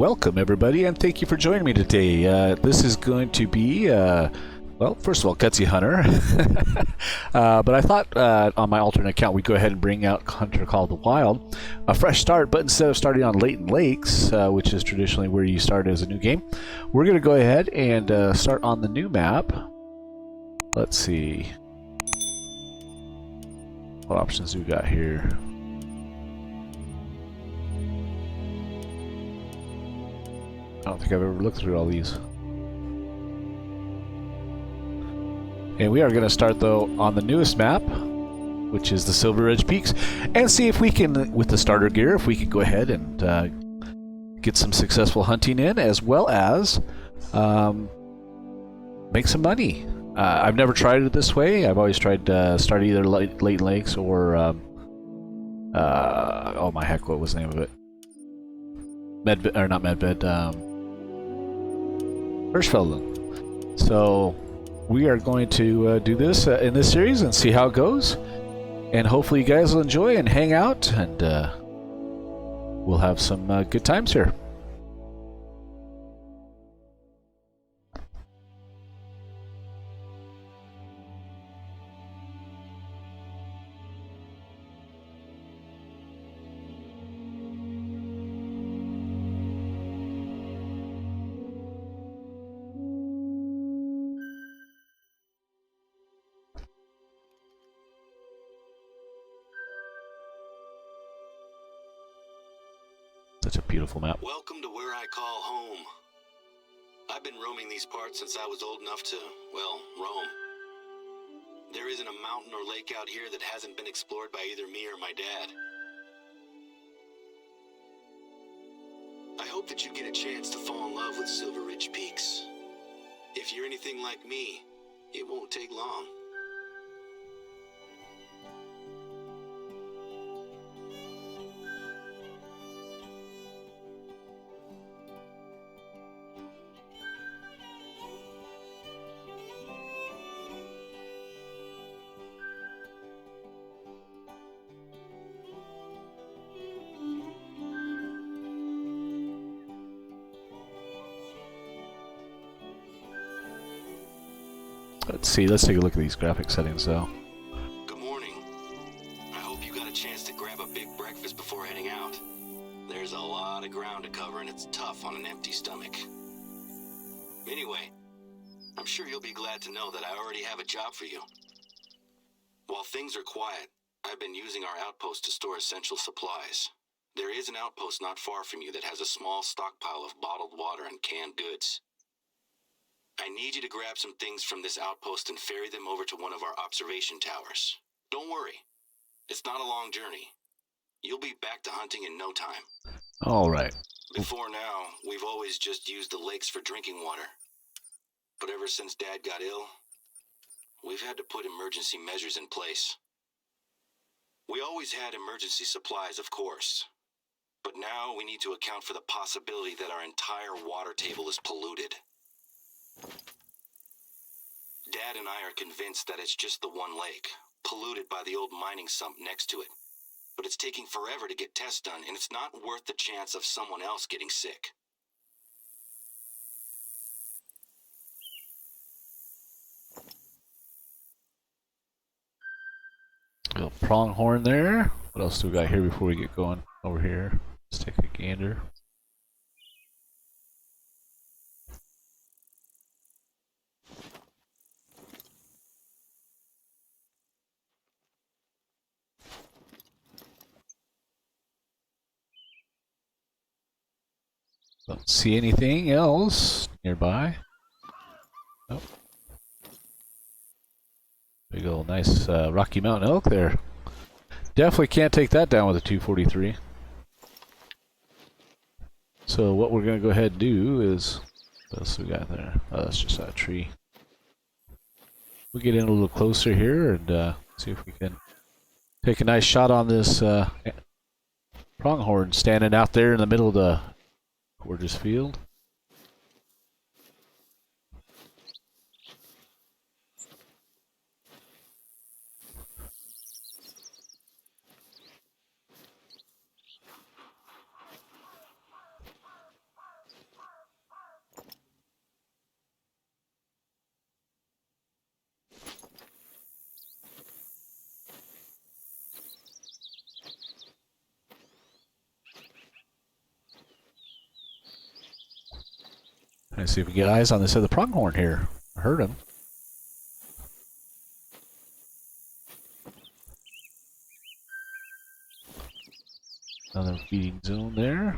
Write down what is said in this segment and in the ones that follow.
Welcome, everybody, and thank you for joining me today. This is going to be, well, first of all, GutsyHunter. But I thought on my alternate account we'd go ahead and bring out Hunter Call of the Wild, a fresh start, but instead of starting on Latent Lakes, which is traditionally where you start as a new game, we're going to go ahead and start on the new map. Let's see. What options do we got here? I don't think I've ever looked through all these. And we are going to start, though, on the newest map, which is the Silver Ridge Peaks, and see if we can, with the starter gear, if we can go ahead and get some successful hunting in, as well as make some money. I've never tried it this way. I've always tried to start either Latent Lakes or, oh my heck, what was the name of it? Medved, or not Medved, Hirschfelden. So we are going to do this in this series and see how it goes. And hopefully you guys will enjoy and hang out, and we'll have some good times here. Such a beautiful map. Welcome to where I call home. I've been roaming these parts since I was old enough to, well, roam. There isn't a mountain or lake out here that hasn't been explored by either me or my dad. I hope that you get a chance to fall in love with Silver Ridge Peaks. If you're anything like me, it won't take long. Let's see, let's take a look at these graphic settings though. Good morning. I hope you got a chance to grab a big breakfast before heading out. There's a lot of ground to cover and it's tough on an empty stomach. Anyway, I'm sure you'll be glad to know that I already have a job for you. While things are quiet, I've been using our outpost to store essential supplies. There is an outpost not far from you that has a small stockpile of bottled water and canned goods. I need you to grab some things from this outpost and ferry them over to one of our observation towers. Don't worry, it's not a long journey. You'll be back to hunting in no time. All right. Before now, we've always just used the lakes for drinking water. But ever since Dad got ill, we've had to put emergency measures in place. We always had emergency supplies, of course. But now we need to account for the possibility that our entire water table is polluted. Dad and I are convinced that it's just the one lake, polluted by the old mining sump next to it. But it's taking forever to get tests done, and it's not worth the chance of someone else getting sick. Little pronghorn there. What else do we got here before we get going over here? Let's take a gander. Don't see anything else nearby. Nope. Big old nice Rocky Mountain elk there. Definitely can't take that down with a 243. So what we're going to go ahead and do is... What else we got there? Oh, that's just that tree. We'll get in a little closer here and see if we can take a nice shot on this pronghorn standing out there in the middle of the gorgeous field. Let's see if we get eyes on this other pronghorn here. I heard him. Another feeding zone there.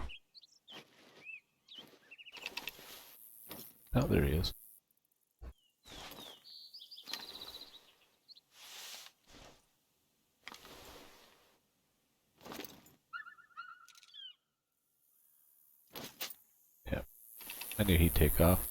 Oh, there he is. Yep. I knew he'd take off.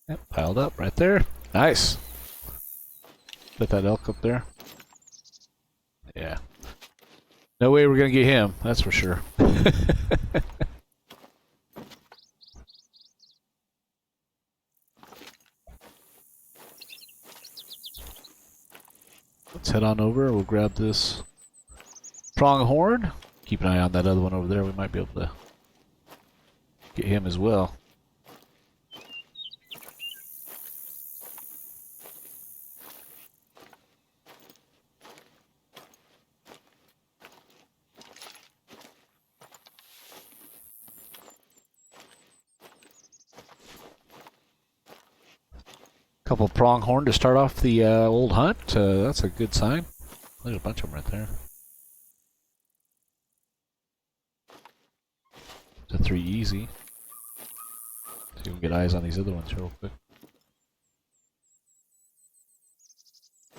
Yep, piled up right there. Nice. Put that elk up there. Yeah. No way we're gonna get him, that's for sure. Let's head on over. We'll grab this pronghorn. Keep an eye on that other one over there. We might be able to get him as well. Couple pronghorn to start off the old hunt. That's a good sign. There's a bunch of them right there. It's a 3 easy. See if we can get eyes on these other ones real quick.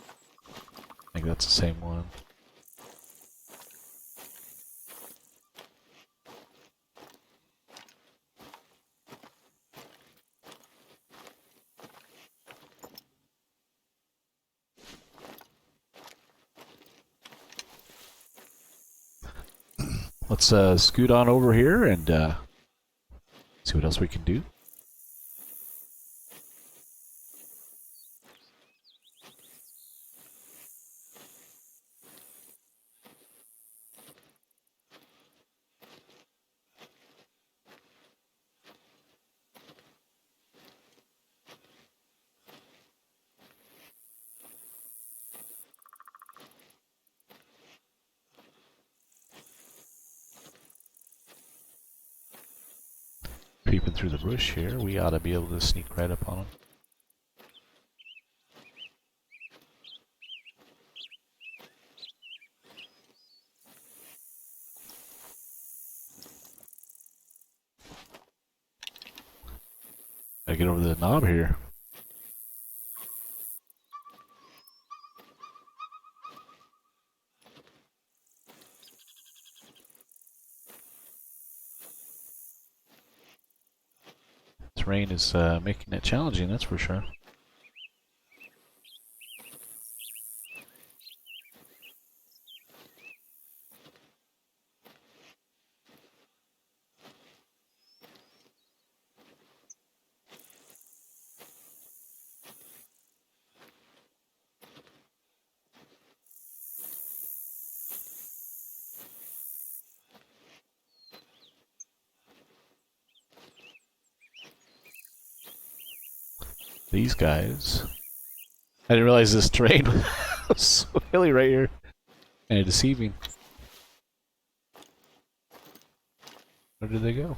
I think that's the same one. Let's scoot on over here and see what else we can do. Peeping through the bush here, we ought to be able to sneak right up on them. Gotta get over the knob here. This rain is making it challenging, that's for sure. These guys. I didn't realize this terrain was so hilly right here. And deceiving. Where did they go?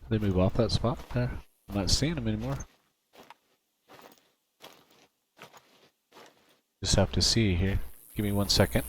Did they move off that spot there? I'm not seeing them anymore. Just have to see here. Give me 1 second.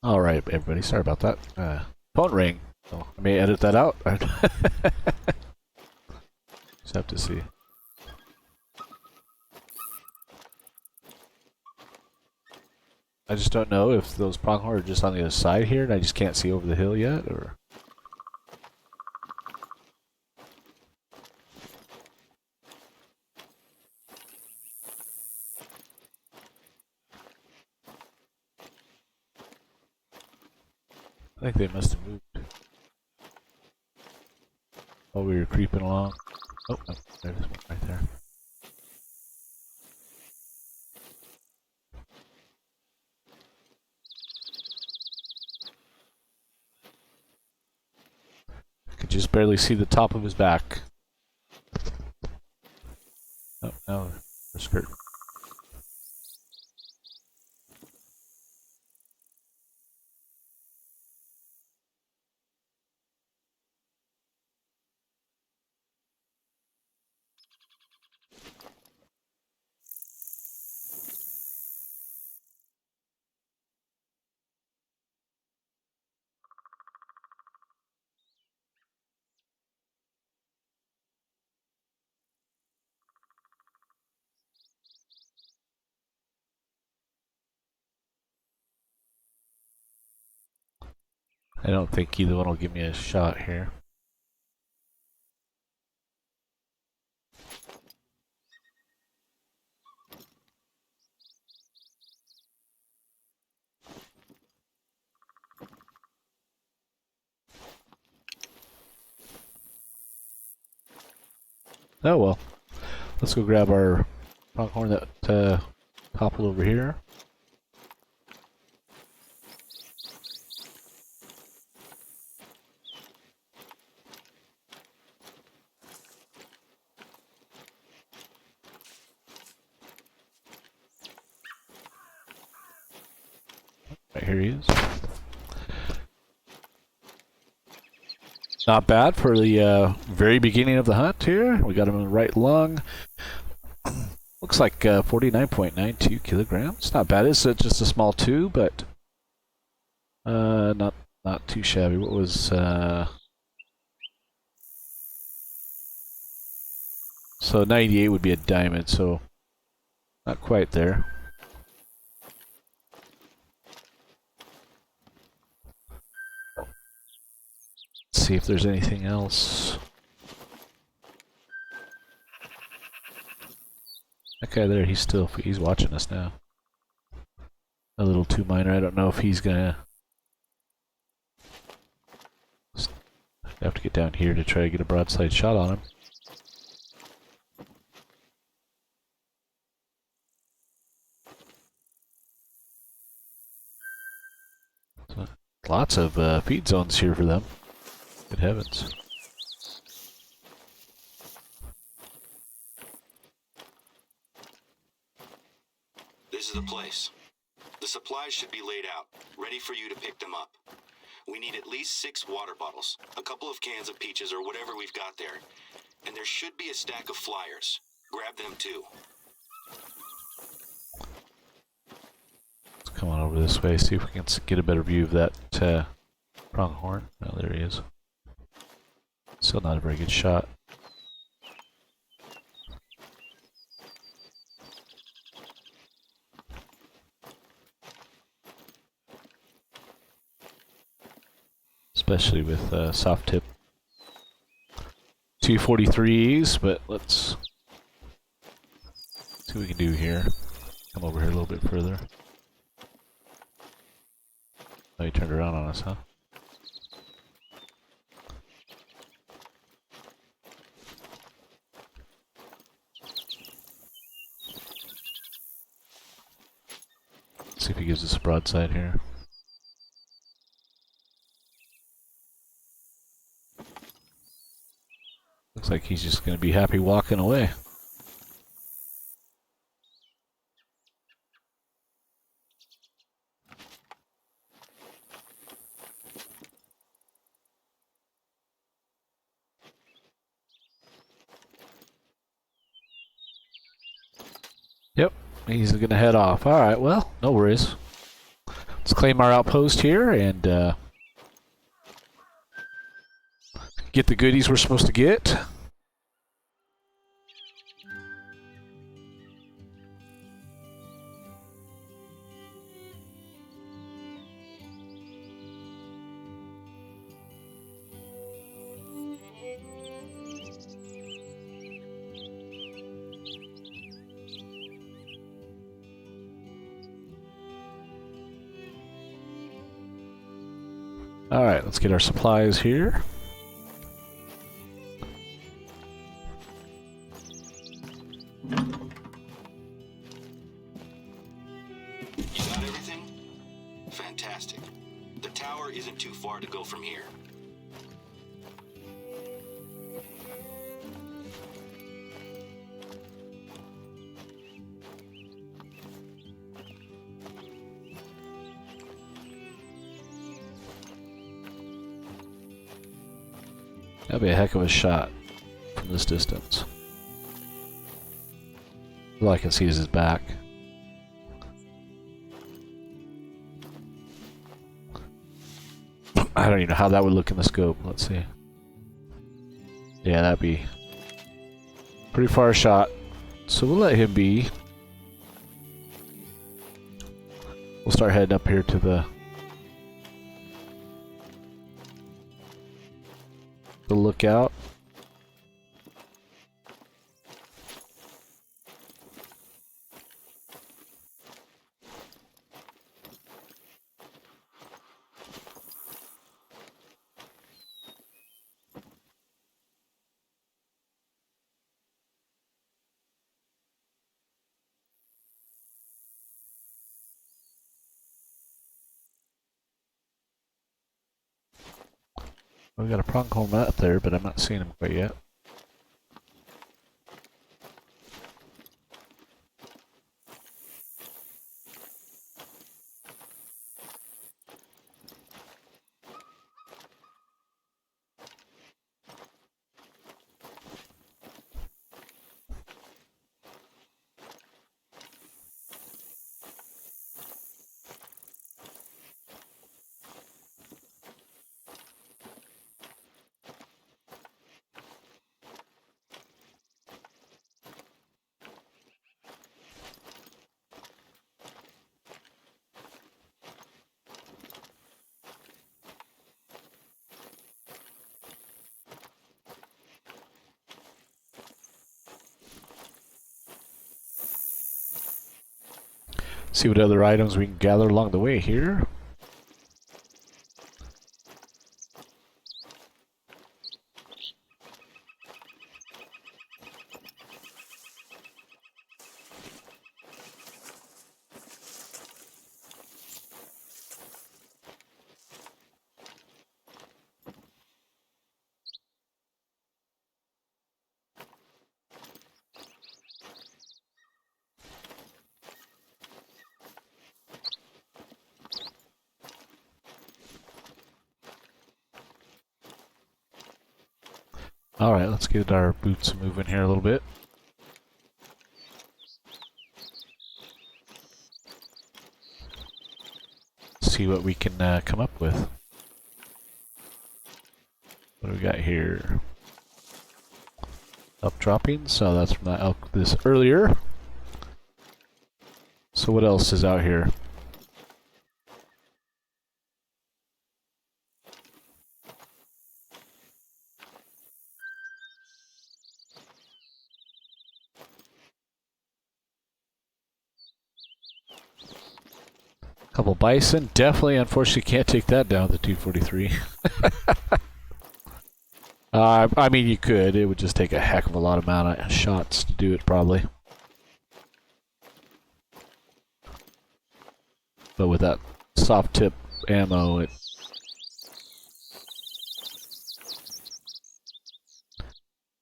All right, everybody. Sorry about that. Phone ring. Oh, I may edit that out. Just have to see. I just don't know if those pronghorn are just on the other side here and I just can't see over the hill yet, or... I think they must have moved while we were creeping along. Oh, no, there's one right there. I could just barely see the top of his back. Oh, no, the skirt. I don't think either one will give me a shot here. Oh well. Let's go grab our pronghorn that toppled over here. Right, here he is. Not bad for the very beginning of the hunt here. We got him in the right lung. Looks like 49.92 kilograms. Not bad. It's just a small two, but not too shabby. What was so 98 would be a diamond, so not quite there. Let's see if there's anything else. Okay, there he's watching us now. A little too minor. I don't know if he's gonna. I have to get down here to try to get a broadside shot on him. So, lots of feed zones here for them. Good heavens. This is the place. The supplies should be laid out, ready for you to pick them up. We need at least 6 water bottles, a couple of cans of peaches or whatever we've got there. And there should be a stack of flyers. Grab them too. Let's come on over this way, see if we can get a better view of that pronghorn. Oh, there he is. Still not a very good shot. Especially with soft tip 243s, but let's see what we can do here. Come over here a little bit further. Oh, he turned around on us, huh? Let's see if he gives us a broadside here. Looks like he's just going to be happy walking away. Yep, he's going to head off. Alright, well, no worries. Let's claim our outpost here and get the goodies we're supposed to get. Alright, let's get our supplies here. You got everything? Fantastic. The tower isn't too far to go from here. That'd be a heck of a shot from this distance. All I can see is his back. I don't even know how that would look in the scope. Let's see. Yeah, that'd be pretty far shot. So we'll let him be. We'll start heading up here to the lookout. We got a pronghorn up there, but I'm not seeing him quite yet. See what other items we can gather along the way here. Alright, let's get our boots moving here a little bit. See what we can come up with. What do we got here? Elk droppings, so that's from that elk this earlier. So what else is out here? Couple bison, definitely, unfortunately can't take that down with the 243. I mean, you could. It would just take a heck of a lot amount of shots to do it, probably. But with that soft tip ammo, it...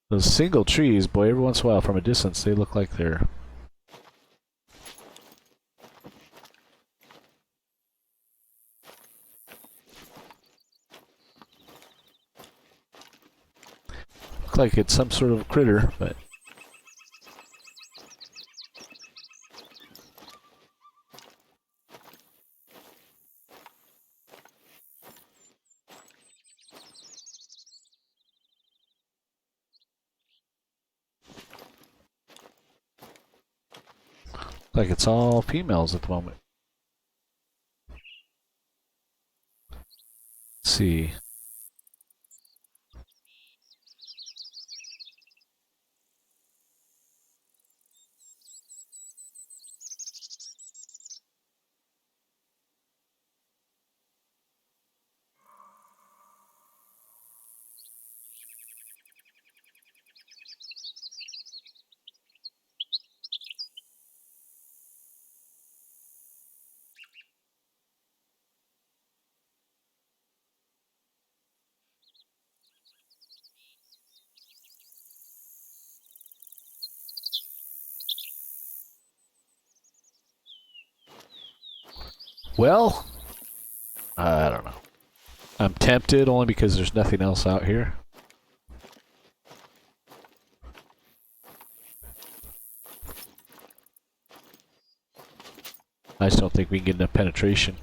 Those single trees, boy, every once in a while from a distance, they look like they're... Look like it's some sort of critter, but... Like it's all females at the moment. Let's see. Well, I don't know. I'm tempted only because there's nothing else out here. I just don't think we can get enough penetration.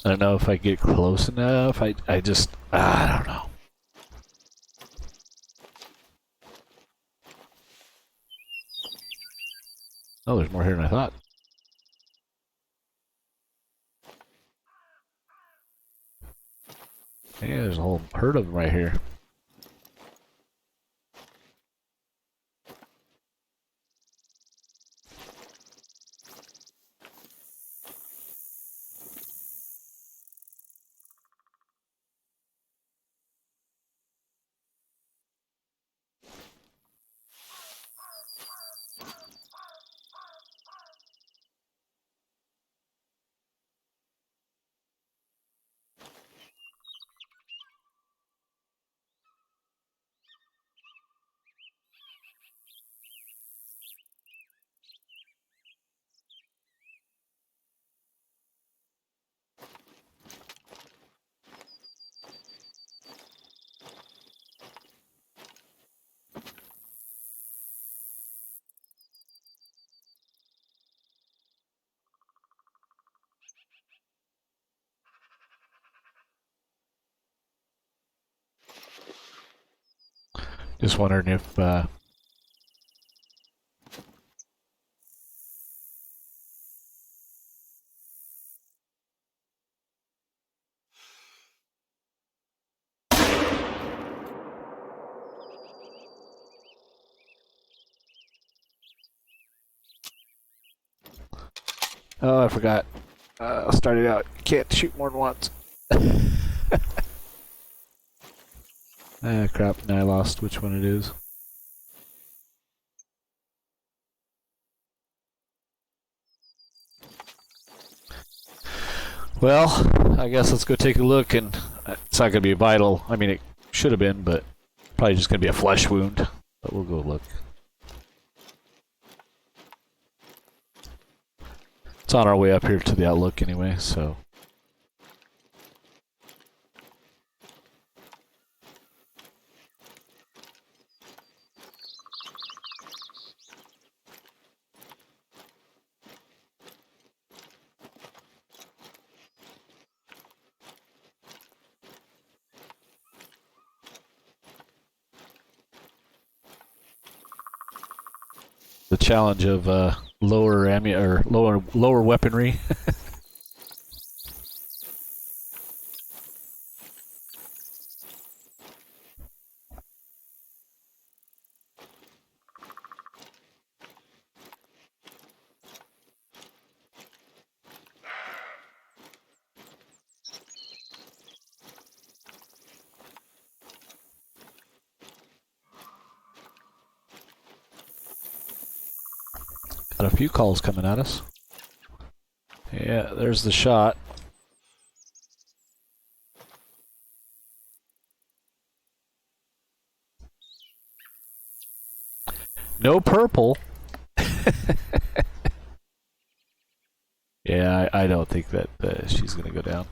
I don't know if I get close enough. I don't know. Oh, there's more here than I thought. Yeah, there's a whole herd of them right here. Just wondering if oh, I forgot. Started out. Can't shoot more than once. Ah, crap. Now I lost which one it is. Well, I guess let's go take a look, and it's not going to be vital. I mean, it should have been, but probably just going to be a flesh wound. But we'll go look. It's on our way up here to the outlook anyway, so. The challenge of lower or lower weaponry. Got a few calls coming at us. Yeah, there's the shot. No purple. Yeah, I don't think that she's going to go down.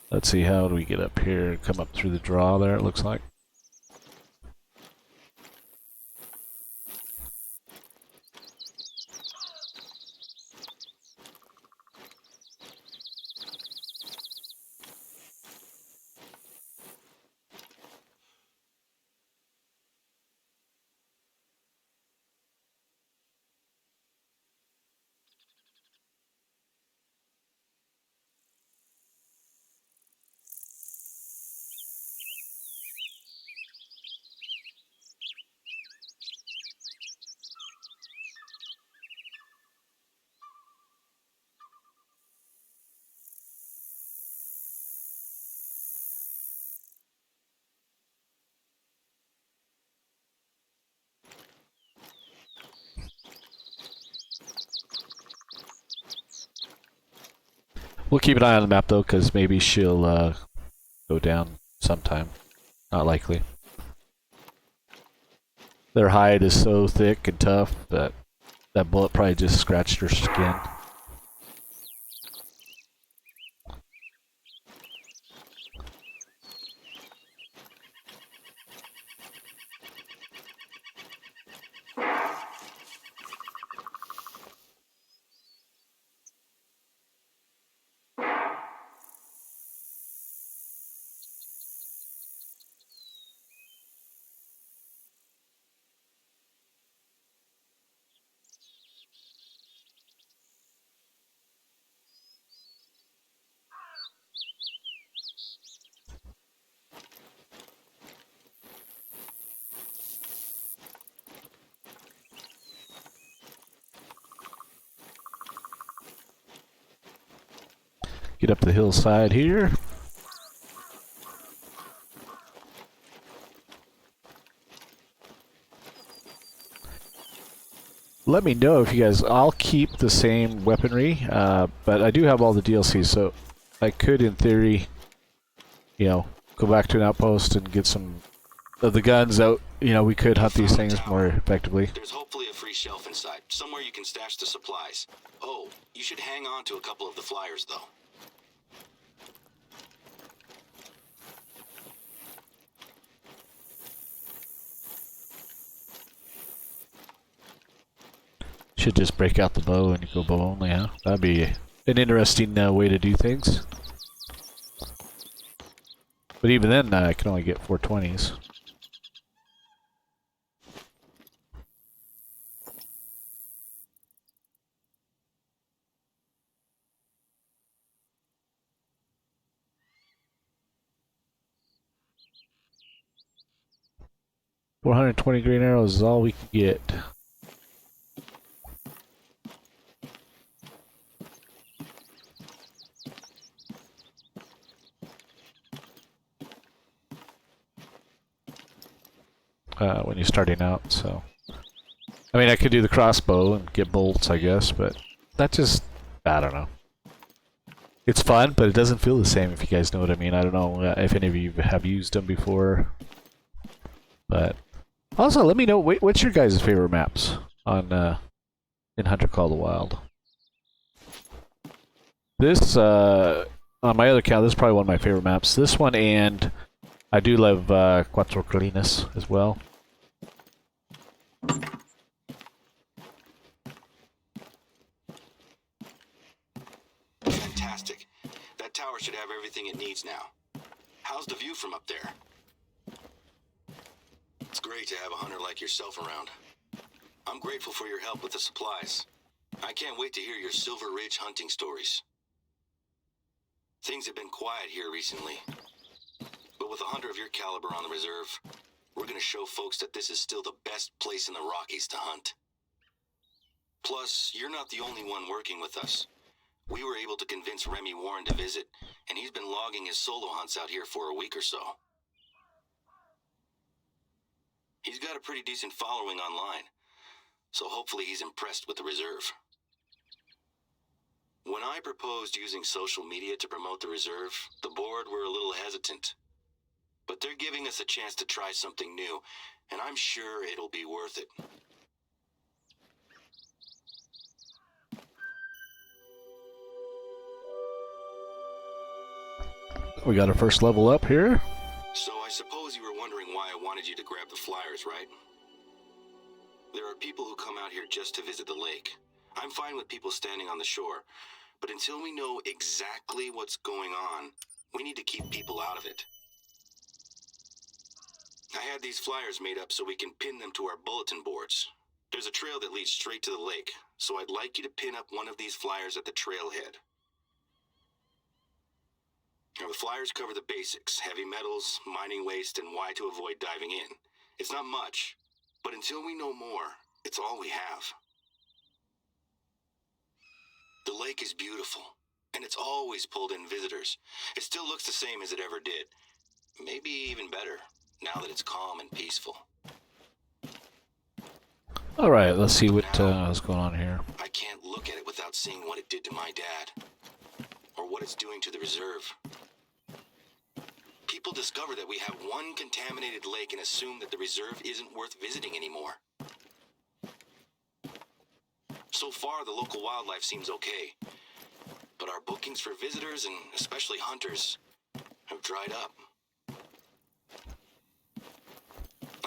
Let's see, how do we get up here? Come up through the draw there, it looks like. We'll keep an eye on the map though, because maybe she'll go down sometime. Not likely. Their hide is so thick and tough that that bullet probably just scratched her skin. Get up the hillside here. Let me know if you guys... I'll keep the same weaponry, but I do have all the DLCs, so I could, in theory, you know, go back to an outpost and get some of the guns out. You know, we could hunt these things more effectively. There's hopefully a free shelf inside, somewhere you can stash the supplies. Oh, you should hang on to a couple of the flyers, though. Should just break out the bow and go bow only, huh? That'd be an interesting way to do things. But even then, I can only get 420s. $420 green arrows is all we can get. When you're starting out, so... I mean, I could do the crossbow and get bolts, I guess, but that just... I don't know. It's fun, but it doesn't feel the same, if you guys know what I mean. I don't know if any of you have used them before. But... Also, let me know, what's your guys' favorite maps on in Hunter Call the Wild? This, on my other account, this is probably one of my favorite maps. This one, and I do love Cuatro Colinas as well. Fantastic. That tower should have everything it needs now. How's the view from up there? It's great to have a hunter like yourself around. I'm grateful for your help with the supplies. I can't wait to hear your Silver Ridge hunting stories. Things have been quiet here recently, but with a hunter of your caliber on the reserve, we're gonna show folks that this is still the best place in the Rockies to hunt. Plus, you're not the only one working with us. We were able to convince Remy Warren to visit, and he's been logging his solo hunts out here for a week or so. He's got a pretty decent following online, so hopefully he's impressed with the reserve. When I proposed using social media to promote the reserve, the board were a little hesitant. But they're giving us a chance to try something new, and I'm sure it'll be worth it. We got our first level up here. So I suppose you were wondering why I wanted you to grab the flyers, right? There are people who come out here just to visit the lake. I'm fine with people standing on the shore, but until we know exactly what's going on, we need to keep people out of it. I had these flyers made up so we can pin them to our bulletin boards. There's a trail that leads straight to the lake, so I'd like you to pin up one of these flyers at the trailhead. Now, the flyers cover the basics: heavy metals, mining waste, and why to avoid diving in. It's not much, but until we know more, it's all we have. The lake is beautiful, and it's always pulled in visitors. It still looks the same as it ever did. Maybe even better, now that it's calm and peaceful. All right, let's see what's going on here. I can't look at it without seeing what it did to my dad, or what it's doing to the reserve. People discover that we have one contaminated lake and assume that the reserve isn't worth visiting anymore. So far, the local wildlife seems okay, but our bookings for visitors, and especially hunters, have dried up.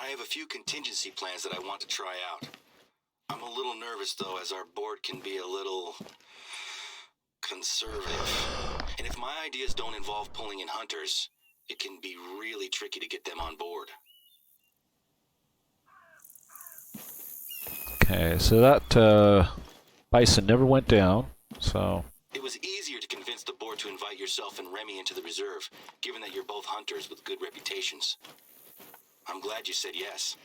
I have a few contingency plans that I want to try out. I'm a little nervous, though, as our board can be a little conservative. And if my ideas don't involve pulling in hunters, it can be really tricky to get them on board. Okay, so that bison never went down, so... It was easier to convince the board to invite yourself and Remy into the reserve, given that you're both hunters with good reputations. I'm glad you said yes.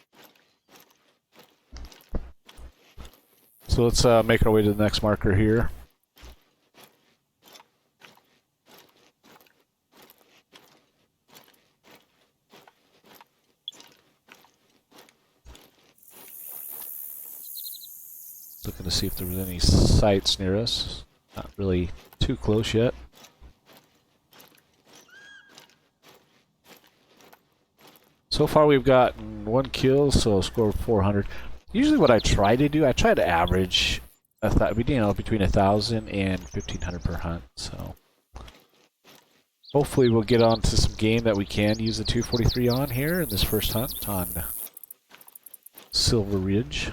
So let's make our way to the next marker here. Looking to see if there was any sites near us. Not really too close yet. So far we've gotten 1 kill, so a score of 400. Usually what I try to do, I try to average between 1,000 and 1,500 per hunt. So hopefully we'll get on to some game that we can use the 243 on here in this first hunt on Silver Ridge.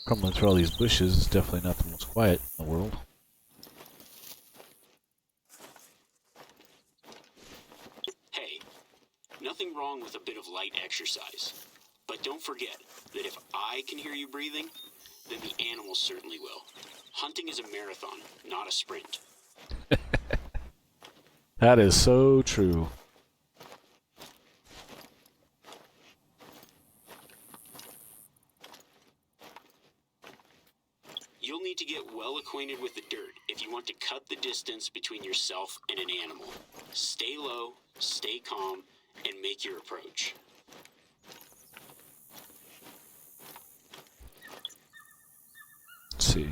Crumbling through all these bushes is definitely not the most quiet in the world. Hey, nothing wrong with a bit of light exercise. But don't forget that if I can hear you breathing, then the animals certainly will. Hunting is a marathon, not a sprint. That is so true. You'll need to get well acquainted with the dirt if you want to cut the distance between yourself and an animal. Stay low, stay calm, and make your approach. Let's see.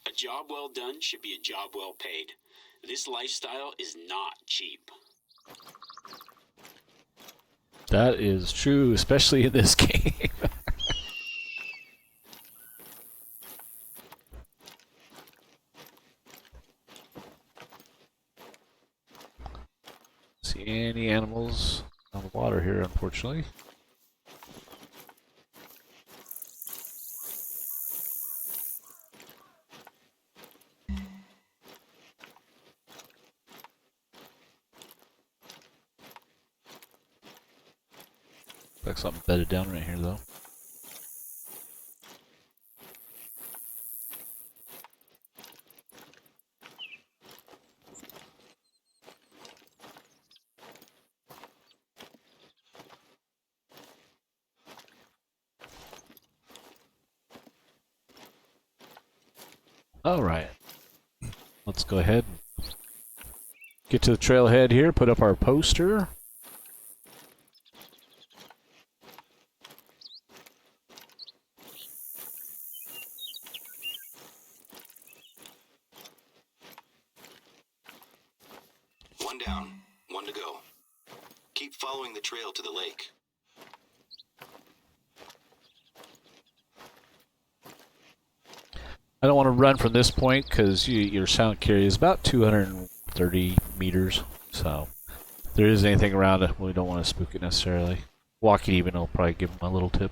A job well done should be a job well paid. This lifestyle is not cheap. That is true, especially in this game. see any animals on the water here, unfortunately. Looks like something bedded down right here, though. Alright. Let's go ahead and get to the trailhead here, put up our poster. One down, one to go. Keep following the trail to the lake. I don't want to run from this point because your sound carry is about 230 meters. So if there is anything around it, we don't want to spook it necessarily. Walk it even, I'll probably give them a little tip.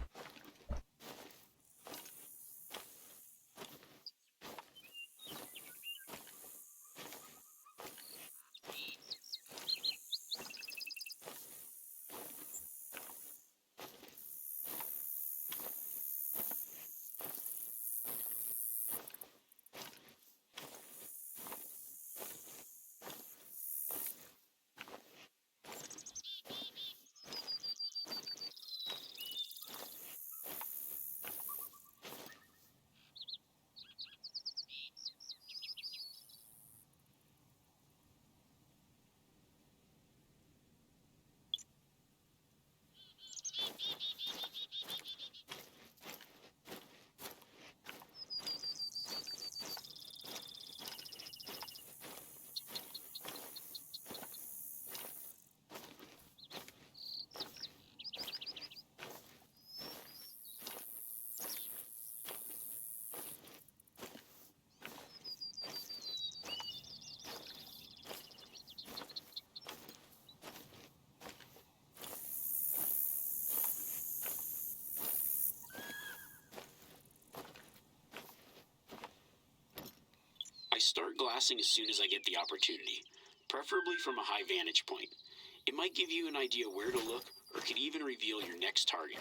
I start glassing as soon as I get the opportunity, preferably from a high vantage point. It might give you an idea where to look, or could even reveal your next target.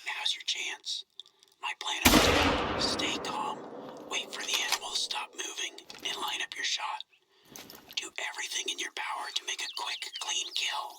Now's your chance. My plan is to stay calm, wait for the animal to stop moving, and line up your shot. Do everything in your power to make a quick, clean kill.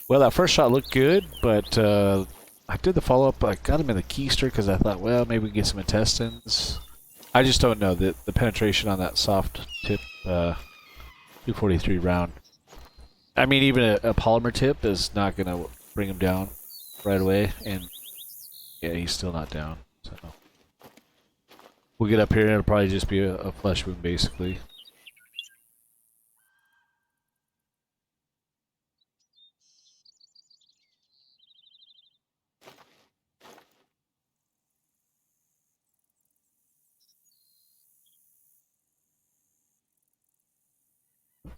Well, that first shot looked good, but I did the follow-up. I got him in the keister because I thought, well, maybe we can get some intestines. I just don't know the penetration on that soft tip 243 round. I mean, even a polymer tip is not going to bring him down right away, and yeah, he's still not down. So we'll get up here and it'll probably just be a flesh wound, basically.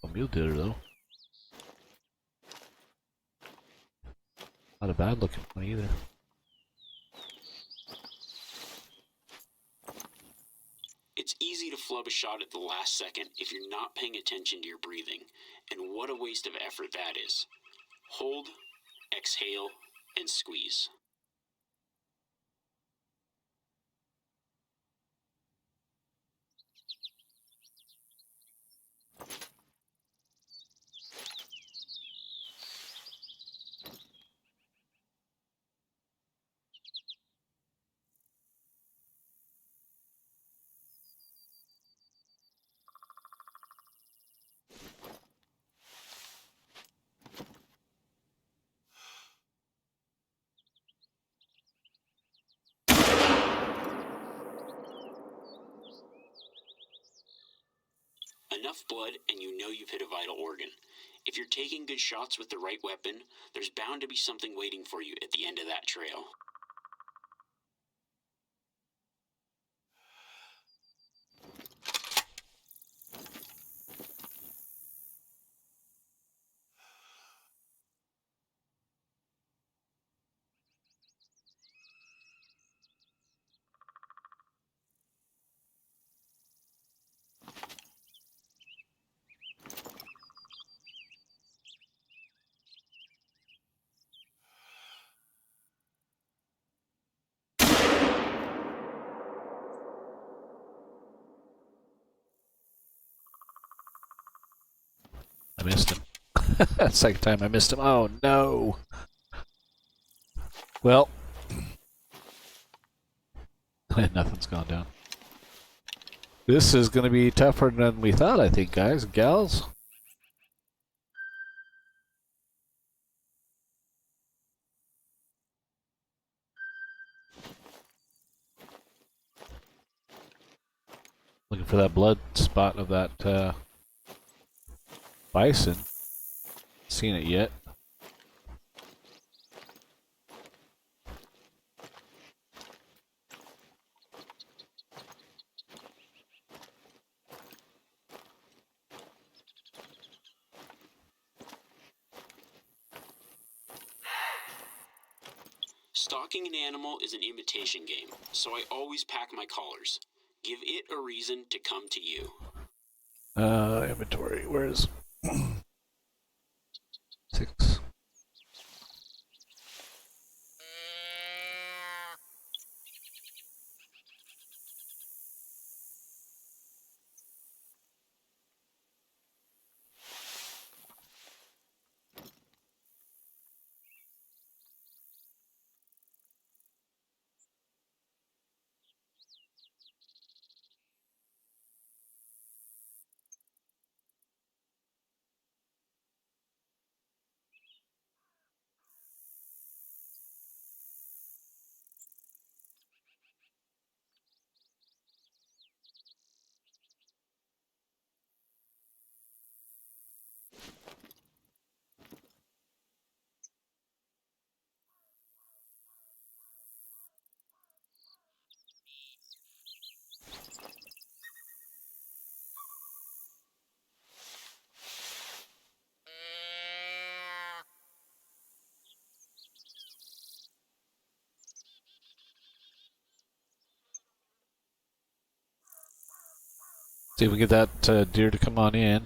A mule deer, though. Not a bad looking one either. It's easy to flub a shot at the last second if you're not paying attention to your breathing, and what a waste of effort that is. Hold, exhale, and squeeze. Enough blood and you know you've hit a vital organ. If you're taking good shots with the right weapon, there's bound to be something waiting for you at the end of that trail. I missed him. Second time I missed him. Oh no. Well, nothing's gone down. This is going to be tougher than we thought, I think, guys and gals. Looking for that blood spot of that bison. Seen it yet? Stalking an animal is an imitation game, so I always pack my collars. Give it a reason to come to you. Inventory. Where is 6? See if we get that deer to come on in.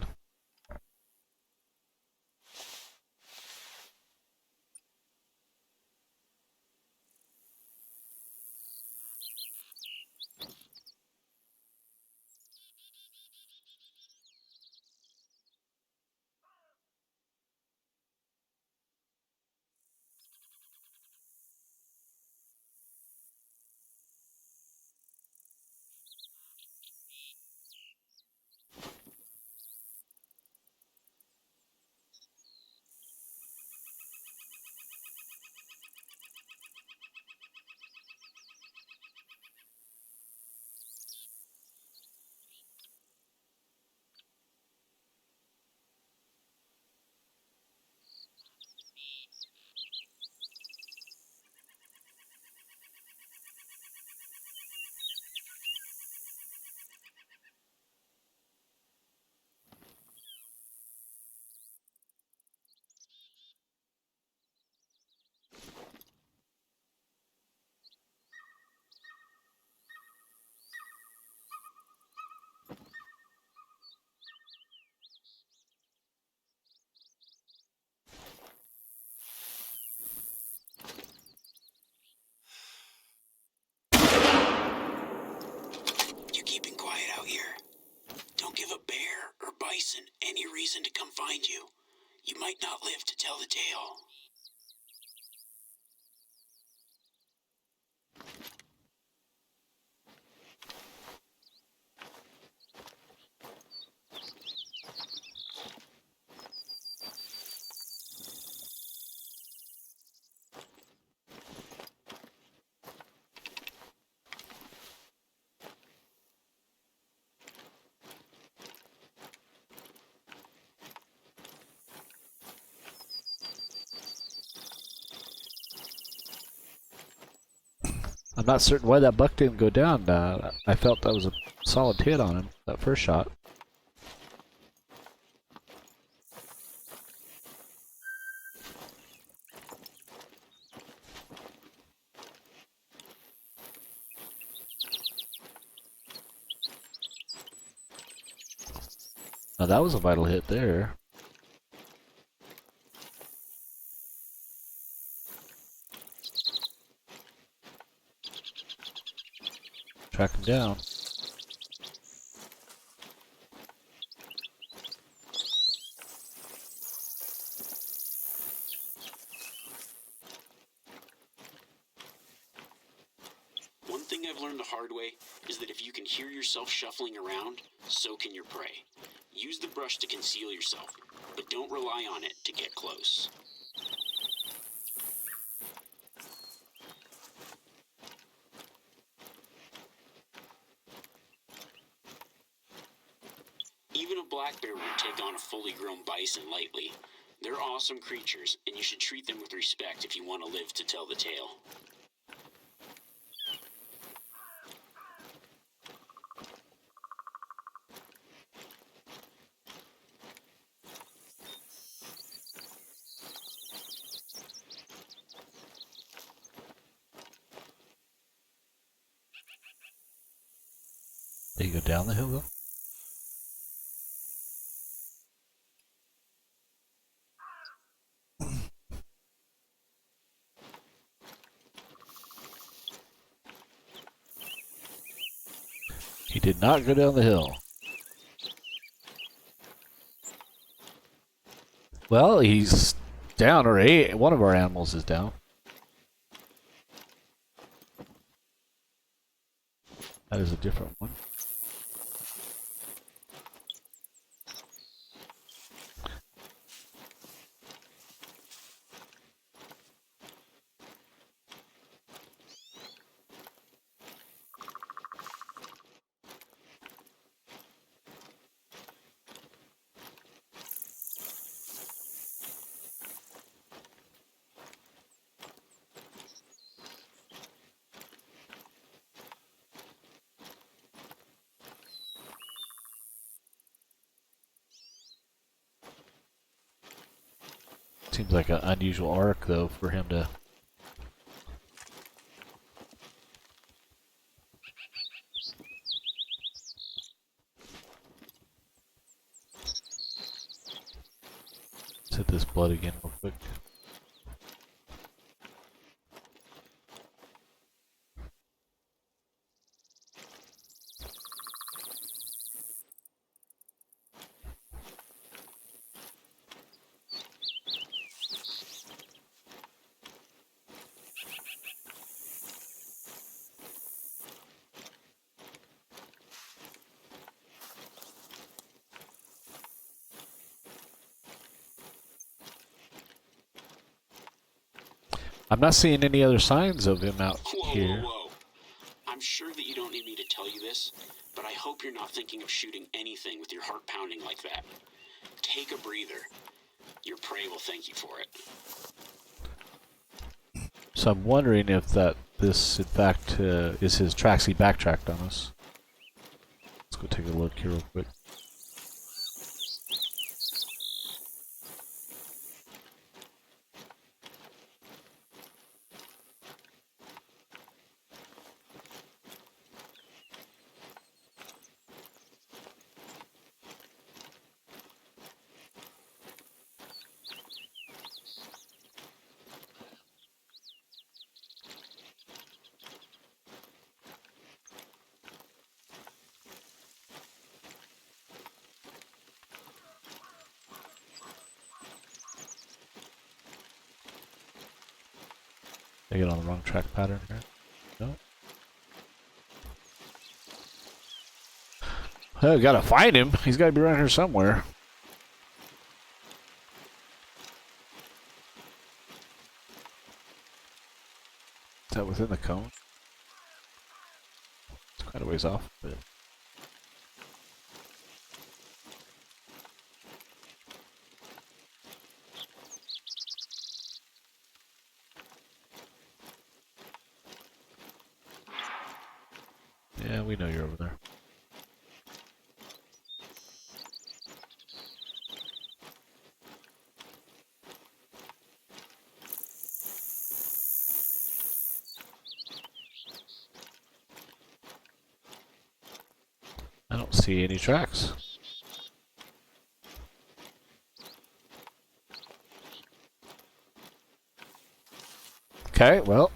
reason to come find you. You might not live to tell the tale. I'm not certain why that buck didn't go down. I felt that was a solid hit on him, that first shot. Now that was a vital hit there. Track him down. One thing I've learned the hard way is that if you can hear yourself shuffling around, so can your prey. Use the brush to conceal yourself, but don't rely on it to get close. Even a black bear won't take on a fully grown bison lightly. They're awesome creatures, and you should treat them with respect if you want to live to tell the tale. Did you go down the hill though? He did not go down the hill. Well, he's down, or one of our animals is down. That is a different one. Seems like an unusual arc, though, for him to... Let's hit this blood again real quick. I'm not seeing any other signs of him out here. Whoa. I'm sure that you don't need me to tell you this, but I hope you're not thinking of shooting anything with your heart pounding like that. Take a breather. Your prey will thank you for it. So I'm wondering if this, in fact, is his tracks he backtracked on us. Let's go take a look here real quick. I get on the wrong track pattern here? No. I gotta find him. He's gotta be around here somewhere. Is that within the cone? It's quite a ways off, but... Yeah, we know you're over there. I don't see any tracks. Okay, well,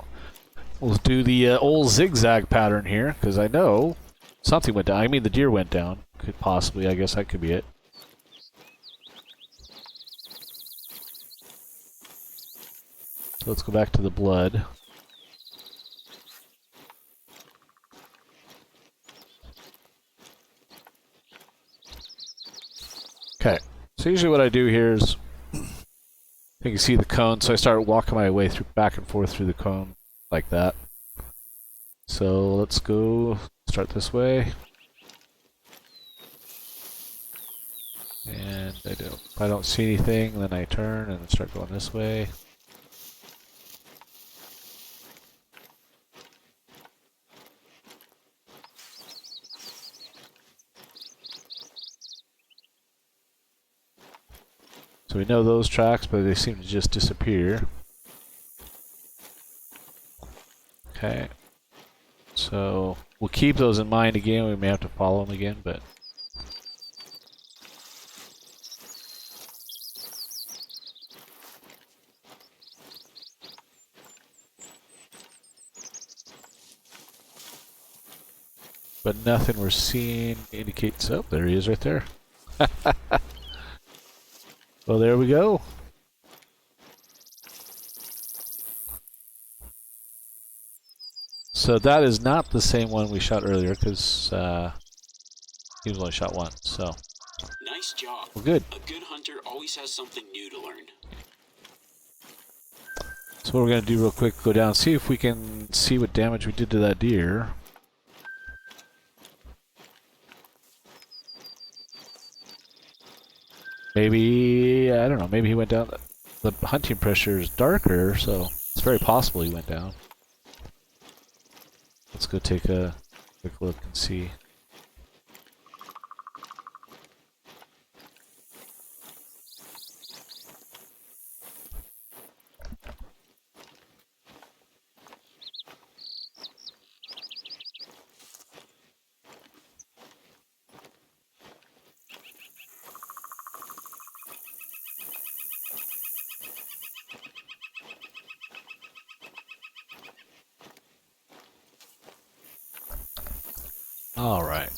we'll do the old zigzag pattern here, because I know something went down. I mean, the deer went down. Could possibly, I guess that could be it. So let's go back to the blood. Okay, so usually what I do here is, you can see the cone, so I start walking my way through back and forth through the cone like that. So let's go start this way. And if I don't see anything, then I turn and start going this way. So we know those tracks, but they seem to just disappear. Okay. So we'll keep those in mind again. We may have to follow them again, but... But nothing we're seeing indicates... Oh, there he is right there. Well, there we go. So that is not the same one we shot earlier, because he was only shot once, so... Nice job. Well, good. A good hunter always has something new to learn. So what we're going to do real quick, go down, see if we can see what damage we did to that deer. Maybe, I don't know, maybe he went down. The hunting pressure is darker, so it's very possible he went down. Let's go take a quick look and see. Alright.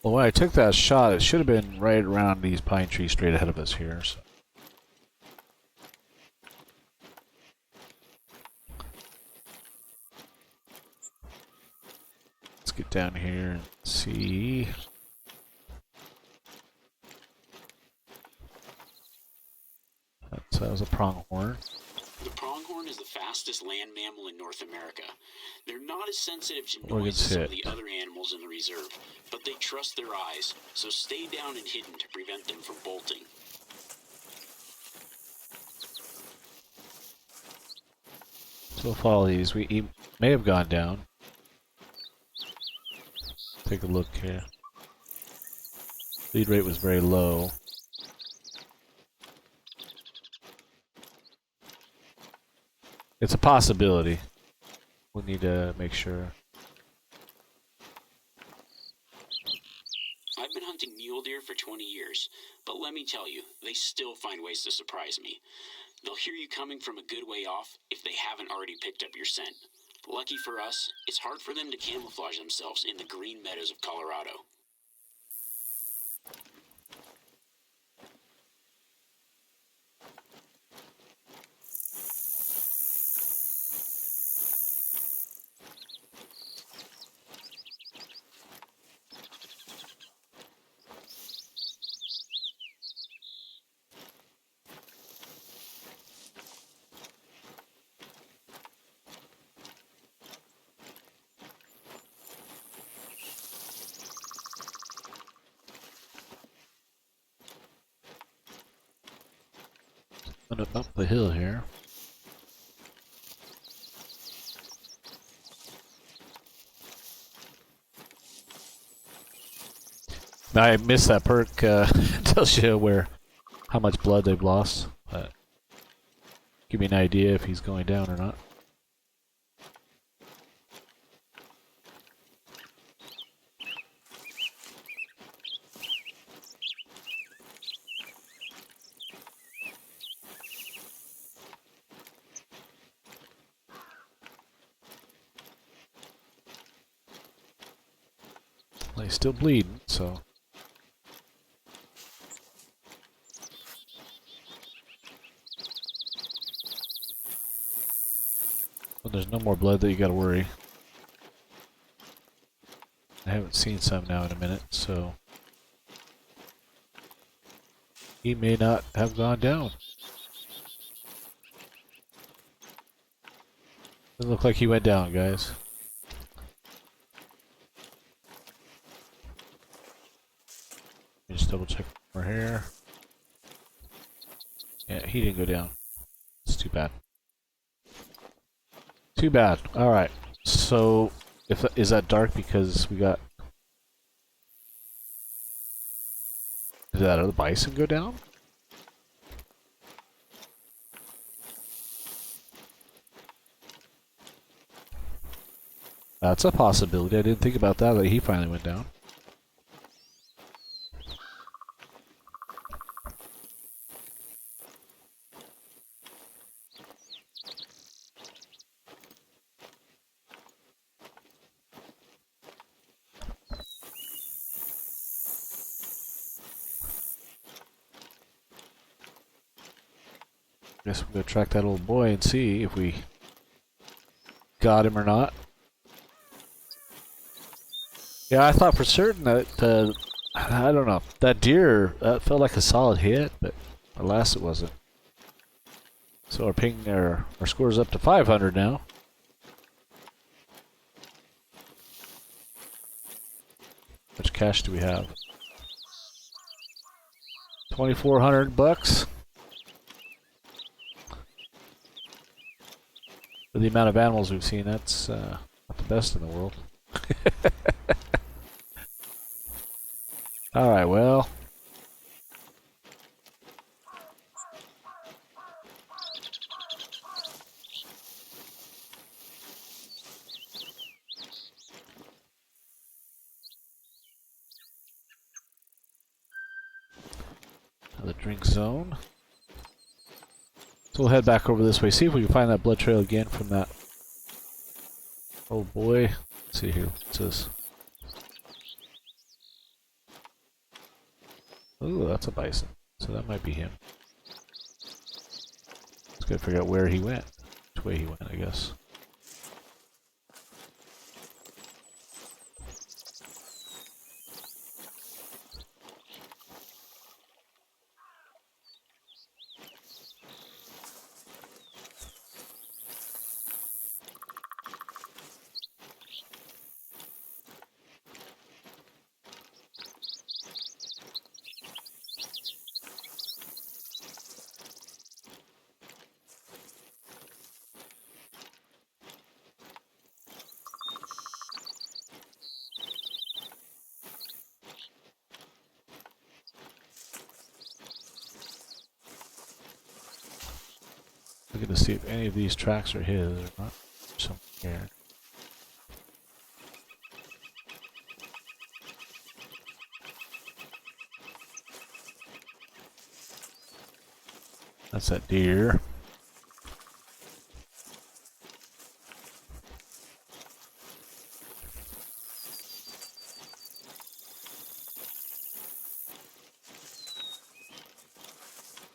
Well, when I took that shot, it should have been right around these pine trees straight ahead of us here. So. Let's get down here and see. That was a pronghorn. The pronghorn is the fastest land mammal in North America. They're not as sensitive to Organ noise as some of hit. the other animals in the reserve, but they trust their eyes, so stay down and hidden to prevent them from bolting. So we'll follow these. He may have gone down. Take a look here. Lead rate was very low. It's a possibility. We'll need to make sure. I've been hunting mule deer for 20 years, but let me tell you, they still find ways to surprise me. They'll hear you coming from a good way off if they haven't already picked up your scent. Lucky for us, it's hard for them to camouflage themselves in the green meadows of Colorado. coming up the hill here. Now I missed that perk. Tells you how much blood they've lost. But give me an idea if he's going down or not. Well, he's still bleeding, so. Well, there's no more blood that you gotta worry. I haven't seen some now in a minute, so. He may not have gone down. Doesn't look like he went down, guys. Let me just double check over here. Yeah, he didn't go down. It's too bad. Too bad. Alright. So, is that dark because we got... Did that other bison go down? That's a possibility. I didn't think about that he finally went down. Guess we're gonna track that old boy and see if we got him or not. Yeah, I thought for certain that, I don't know, that deer, felt like a solid hit, but alas it wasn't. So our ping, our score's up to 500 now. How much cash do we have? 2,400 bucks. For the amount of animals we've seen, that's not the best in the world. Alright, well. The drink zone. So we'll head back over this way, see if we can find that blood trail again from that old boy. Let's see here. What's this? Ooh, that's a bison. So that might be him. Let's gotta figure out where he went. Which way he went, I guess. Looking to see if any of these tracks are his or not. Somewhere here. That's that deer.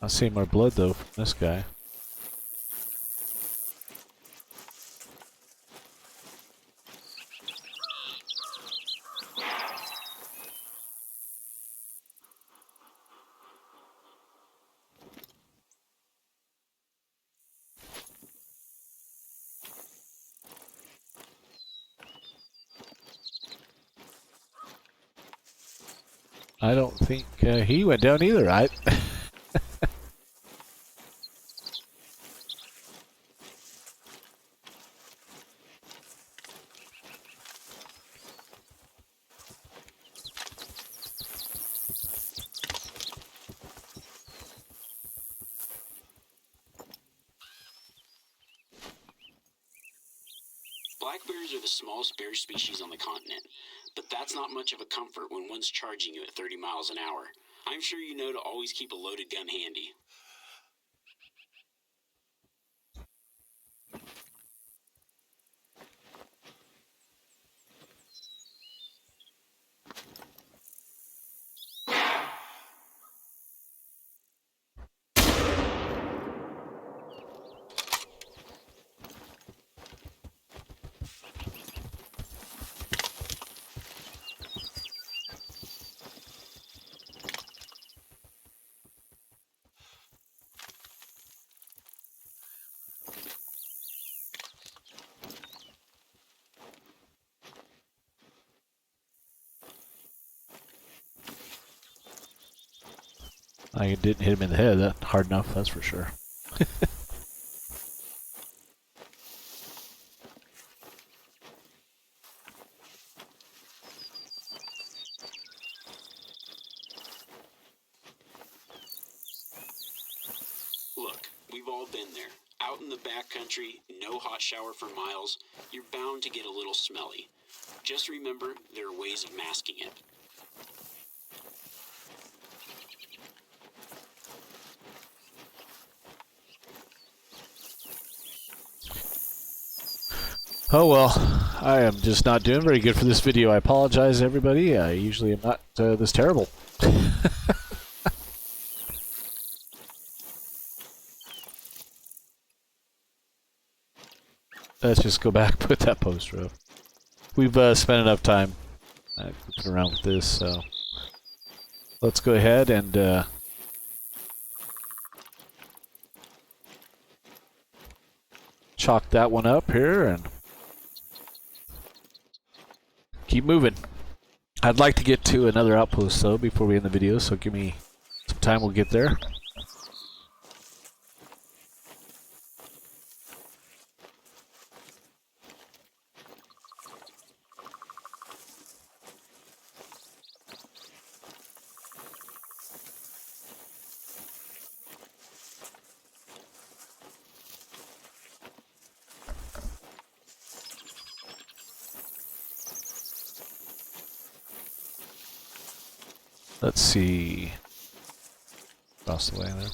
Not seeing more blood though from this guy. I don't think he went down either. Black bears are the smallest bear species on the continent, but that's not much of a comfort when one's charging you at 30 miles an hour. I'm sure you know to always keep a loaded gun handy. I didn't hit him in the head that hard enough, that's for sure. Look, we've all been there. Out in the backcountry, no hot shower for miles, you're bound to get a little smelly. Just remember, there are ways of masking it. Oh well, I am just not doing very good for this video. I apologize, everybody. I usually am not this terrible. Let's just go back, put that poster up. We've spent enough time goofing around with this, so let's go ahead and chalk that one up here and keep moving. I'd like to get to another outpost though before we end the video, so give me some time, we'll get there. Let's see. Across the way there.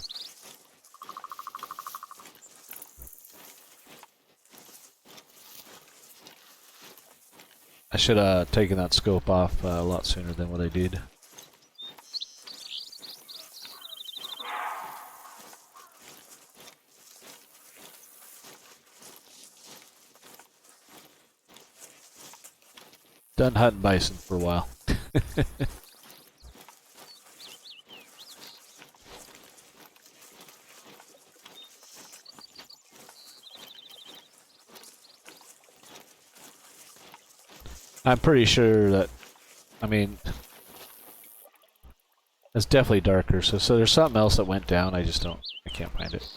I should have taken that scope off a lot sooner than what I did. Done hunting bison for a while. I'm pretty sure that, I mean, it's definitely darker, so there's something else that went down, I can't find it.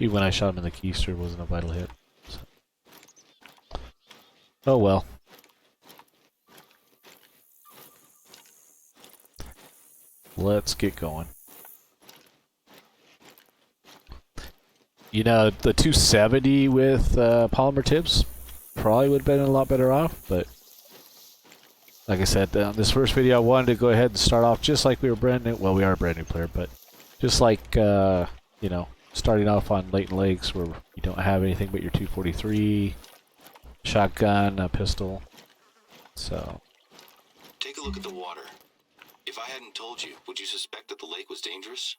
Even when I shot him in the keister, it wasn't a vital hit. So. Oh well. Let's get going. You know, the 270 with polymer tips probably would have been a lot better off, but like I said, this first video I wanted to go ahead and start off just like we were brand new. Well, we are a brand new player, but just like, you know, starting off on latent legs where you don't have anything but your 243, shotgun, a pistol. So. Take a look at the water. If I hadn't told you, would you suspect that the lake was dangerous?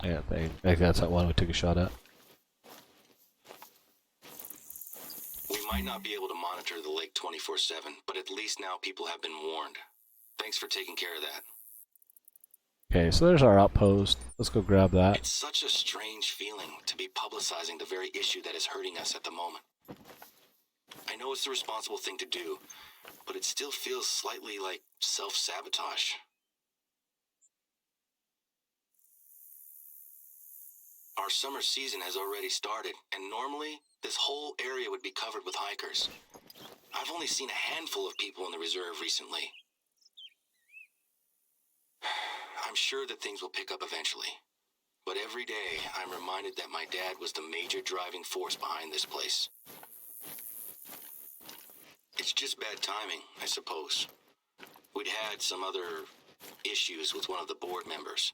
Yeah, I think that's that one we took a shot at. might not be able to monitor the lake 24/7, but at least now people have been warned. Thanks for taking care of that. Okay, so there's our outpost. Let's go grab that. It's such a strange feeling to be publicizing the very issue that is hurting us at the moment. I know it's the responsible thing to do, but it still feels slightly like self-sabotage. Our summer season has already started, and normally, this whole area would be covered with hikers. I've only seen a handful of people in the reserve recently. I'm sure that things will pick up eventually. But every day, I'm reminded that my dad was the major driving force behind this place. It's just bad timing, I suppose. We'd had some other issues with one of the board members,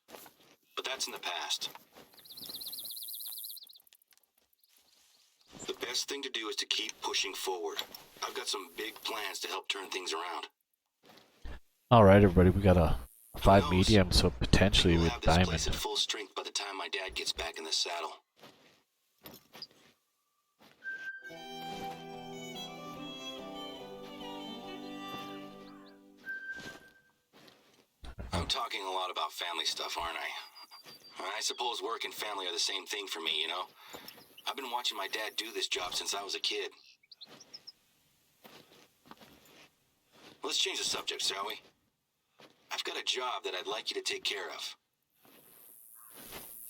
but that's in the past. The best thing to do is to keep pushing forward. I've got some big plans to help turn things around. Alright, everybody, we got a Who 5 knows? medium, so potentially Maybe with we'll have this diamond. place at full strength by the time my dad gets back in the saddle. I'm talking a lot about family stuff, aren't I? I suppose work and family are the same thing for me, you know? I've been watching my dad do this job since I was a kid. Let's change the subject, shall we? I've got a job that I'd like you to take care of.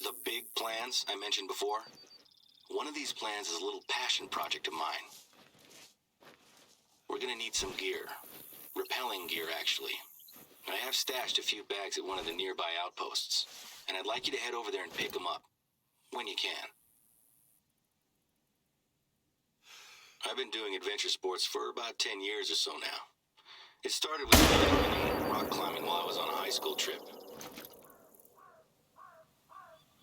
The big plans I mentioned before? One of these plans is a little passion project of mine. We're gonna need some gear. Rappelling gear, actually. I have stashed a few bags at one of the nearby outposts, and I'd like you to head over there and pick them up, when you can. I've been doing adventure sports for about 10 years or so now. It started with climbing and rock climbing while I was on a high school trip.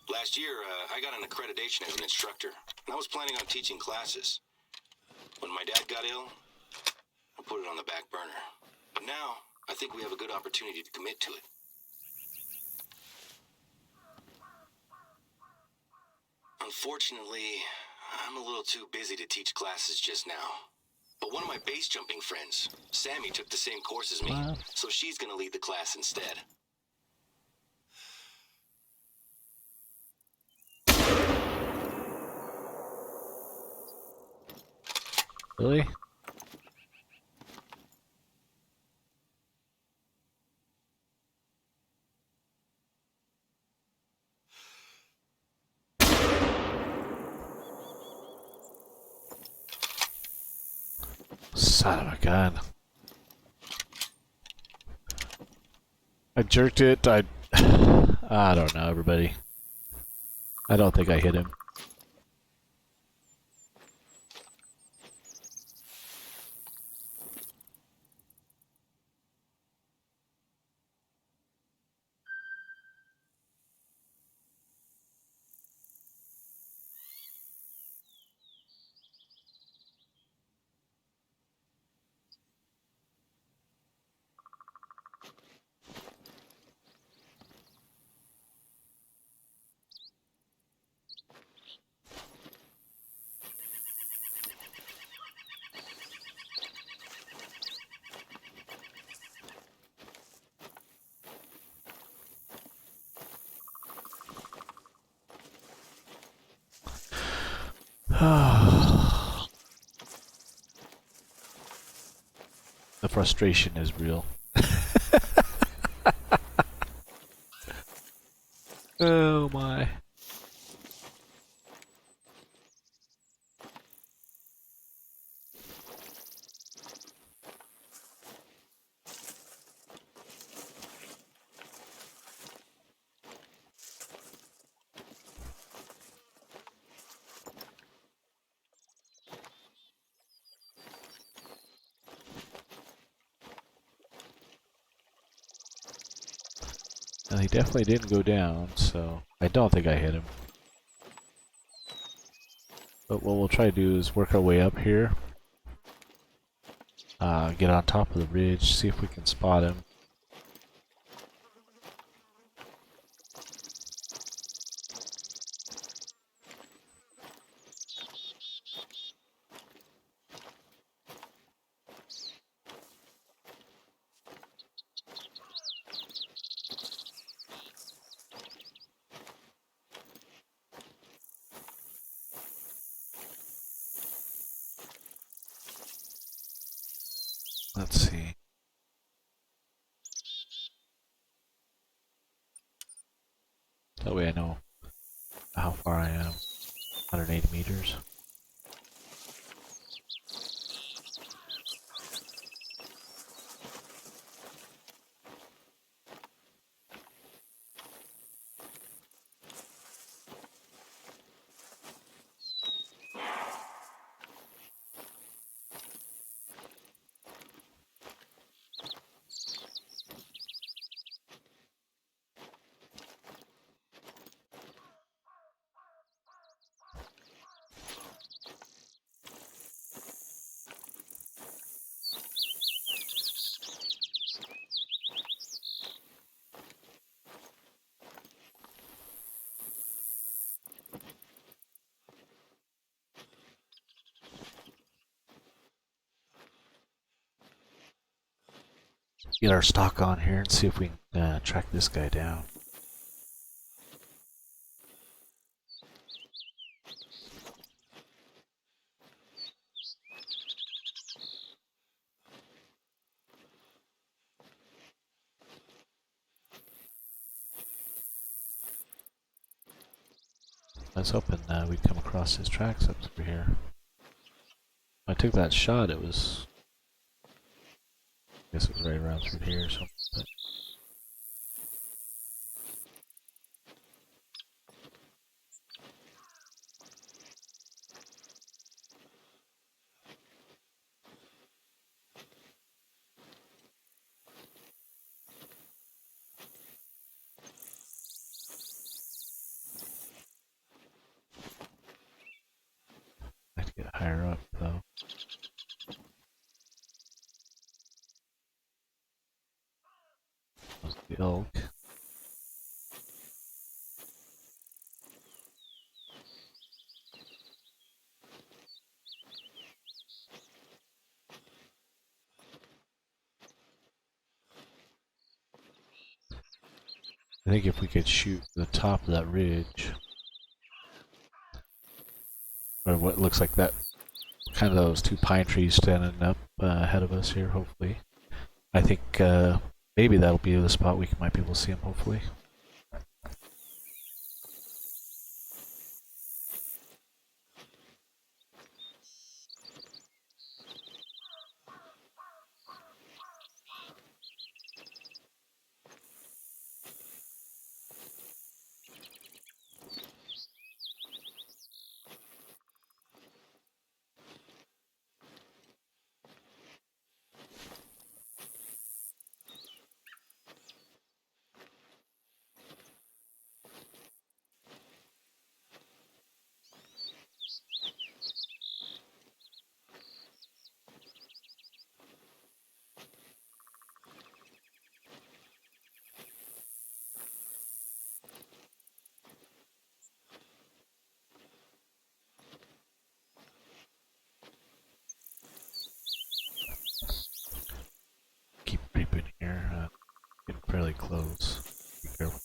Last year, I got an accreditation as an instructor, and I was planning on teaching classes. When my dad got ill, I put it on the back burner. But now, I think we have a good opportunity to commit to it. Unfortunately, I'm a little too busy to teach classes just now. But one of my base jumping friends, Sammy, took the same course as me, Wow. so she's gonna lead the class instead. Really? Son of a gun. I jerked it. I don't know, everybody. I don't think I hit him. The frustration is real. Oh my. And he definitely didn't go down, so I don't think I hit him. But what we'll try to do is work our way up here. Get on top of the ridge, see if we can spot him. Let's see. That way I know how far I am. 180 meters. Get our stock on here and see if we can track this guy down. I was hoping we'd come across his tracks up through here. When I took that shot, it was... I guess it was right around through here or something. But I have to get higher up, though. That was the elk. I think if we could shoot the top of that ridge, or what looks like that, kind of those two pine trees standing up ahead of us here, hopefully. I think maybe that'll be the spot we might be able to see him, hopefully. Keep creeping here, getting fairly close. Be careful.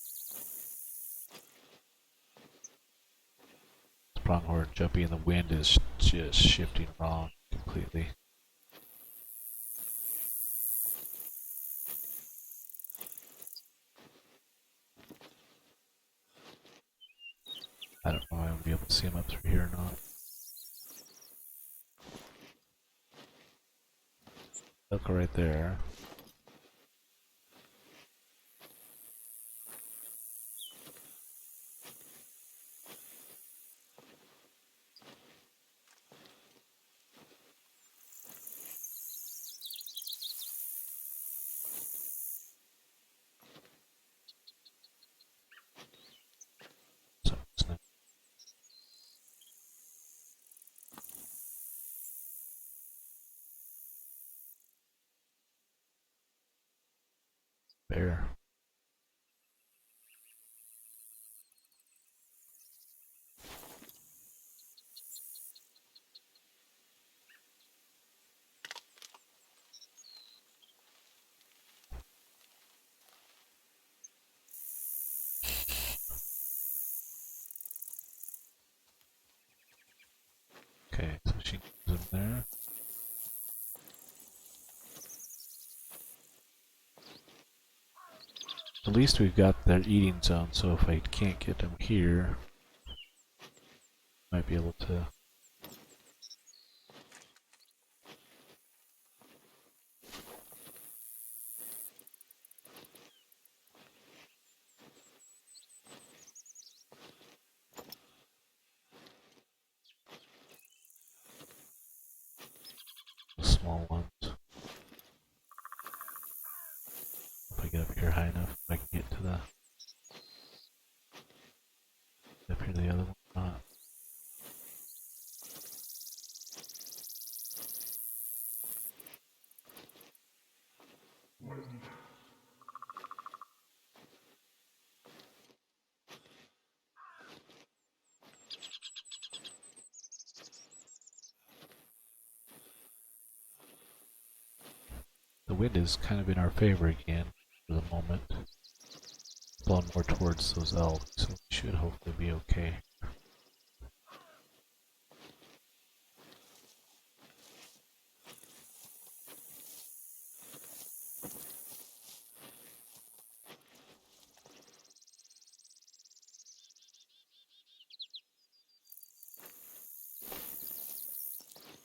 It's Pronghorn jumpy and the wind is just shifting wrong completely. I don't know if I'll be able to see him up through here or not. Look right there. So it's not bear. Okay, so she goes in there. At least we've got their eating zone, so if I can't get them here, might be able to. Small ones. If I get up here high enough, I can get to the up here to the other one. Not. The wind is kind of in our favor again for the moment. Blowing more towards those elk, so we should hopefully be okay.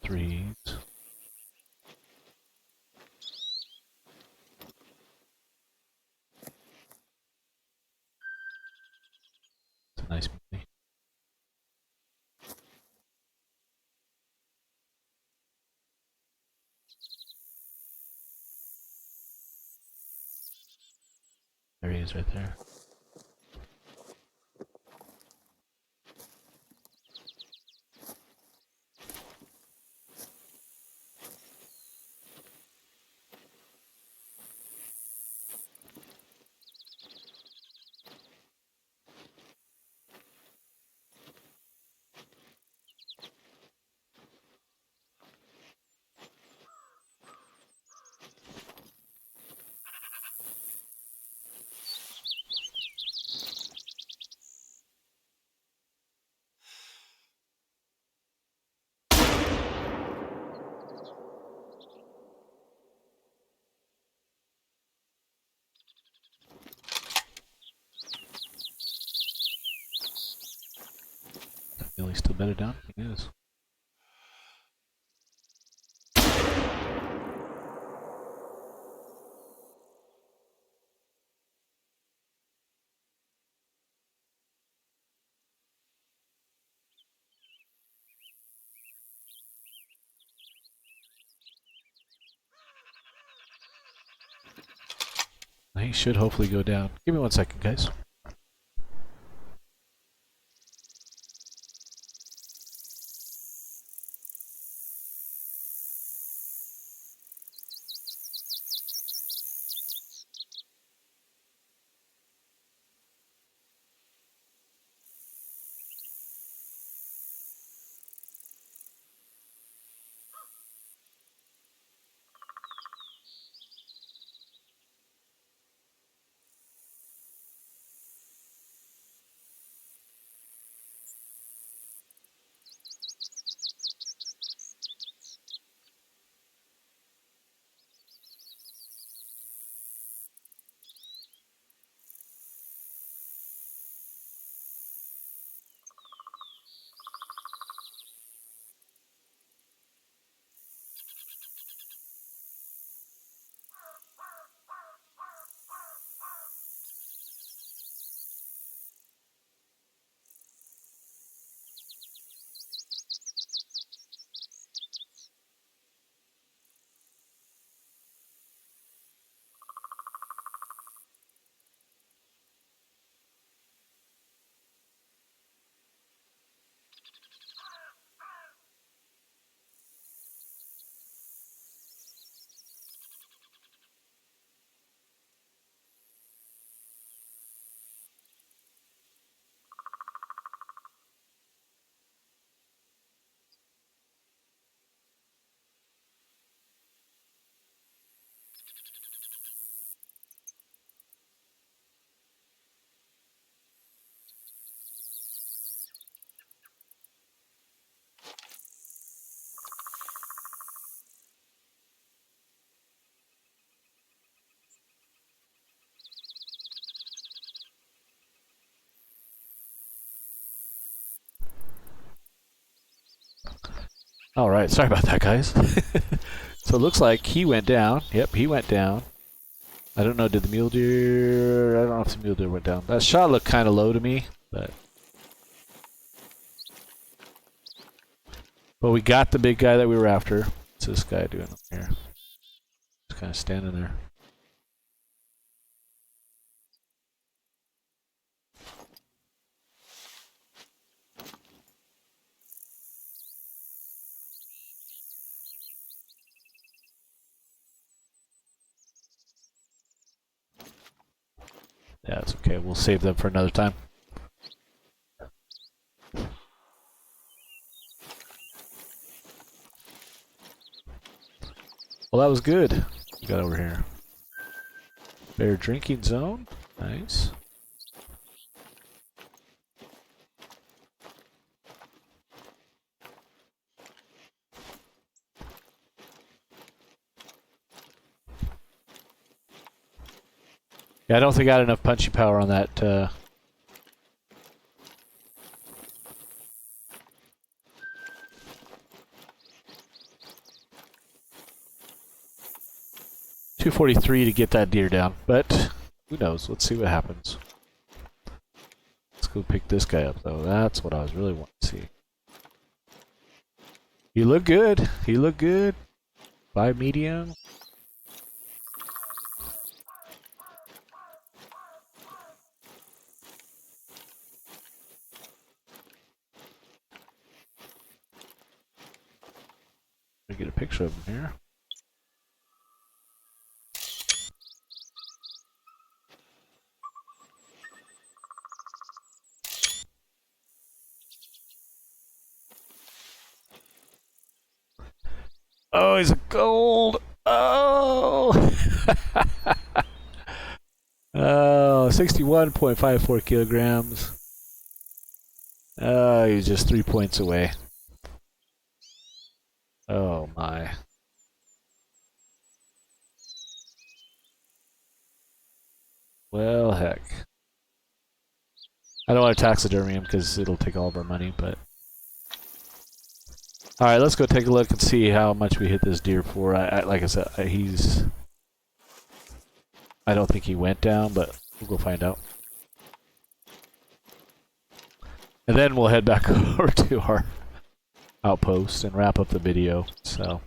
Threes. It's a nice movie. There he is right there. At least still better down. He is. He should hopefully go down. Give me 1 second, guys. All right, sorry about that, guys. So it looks like he went down. Yep, he went down. I don't know, did the mule deer... I don't know if the mule deer went down. That shot looked kind of low to me, but... But we got the big guy that we were after. What's this guy doing up here? Just kind of standing there. Yeah, it's okay. We'll save them for another time. Well, that was good. We got over here. Bear drinking zone. Nice. Yeah, I don't think I had enough punching power on that. 243 to get that deer down, but who knows? Let's see what happens. Let's go pick this guy up, though. That's what I was really wanting to see. He looked good. He looked good. 5 medium. Let me get a picture of him here. Oh, he's a gold. Oh. Oh, 61.54 kilograms. Oh, he's just 3 points away. Oh my. Well, heck. I don't want to taxidermy him because it'll take all of our money, but... Alright, let's go take a look and see how much we hit this deer for. Like I said, he's... I don't think he went down, but we'll go find out. And then we'll head back over to our outpost and wrap up the video, so...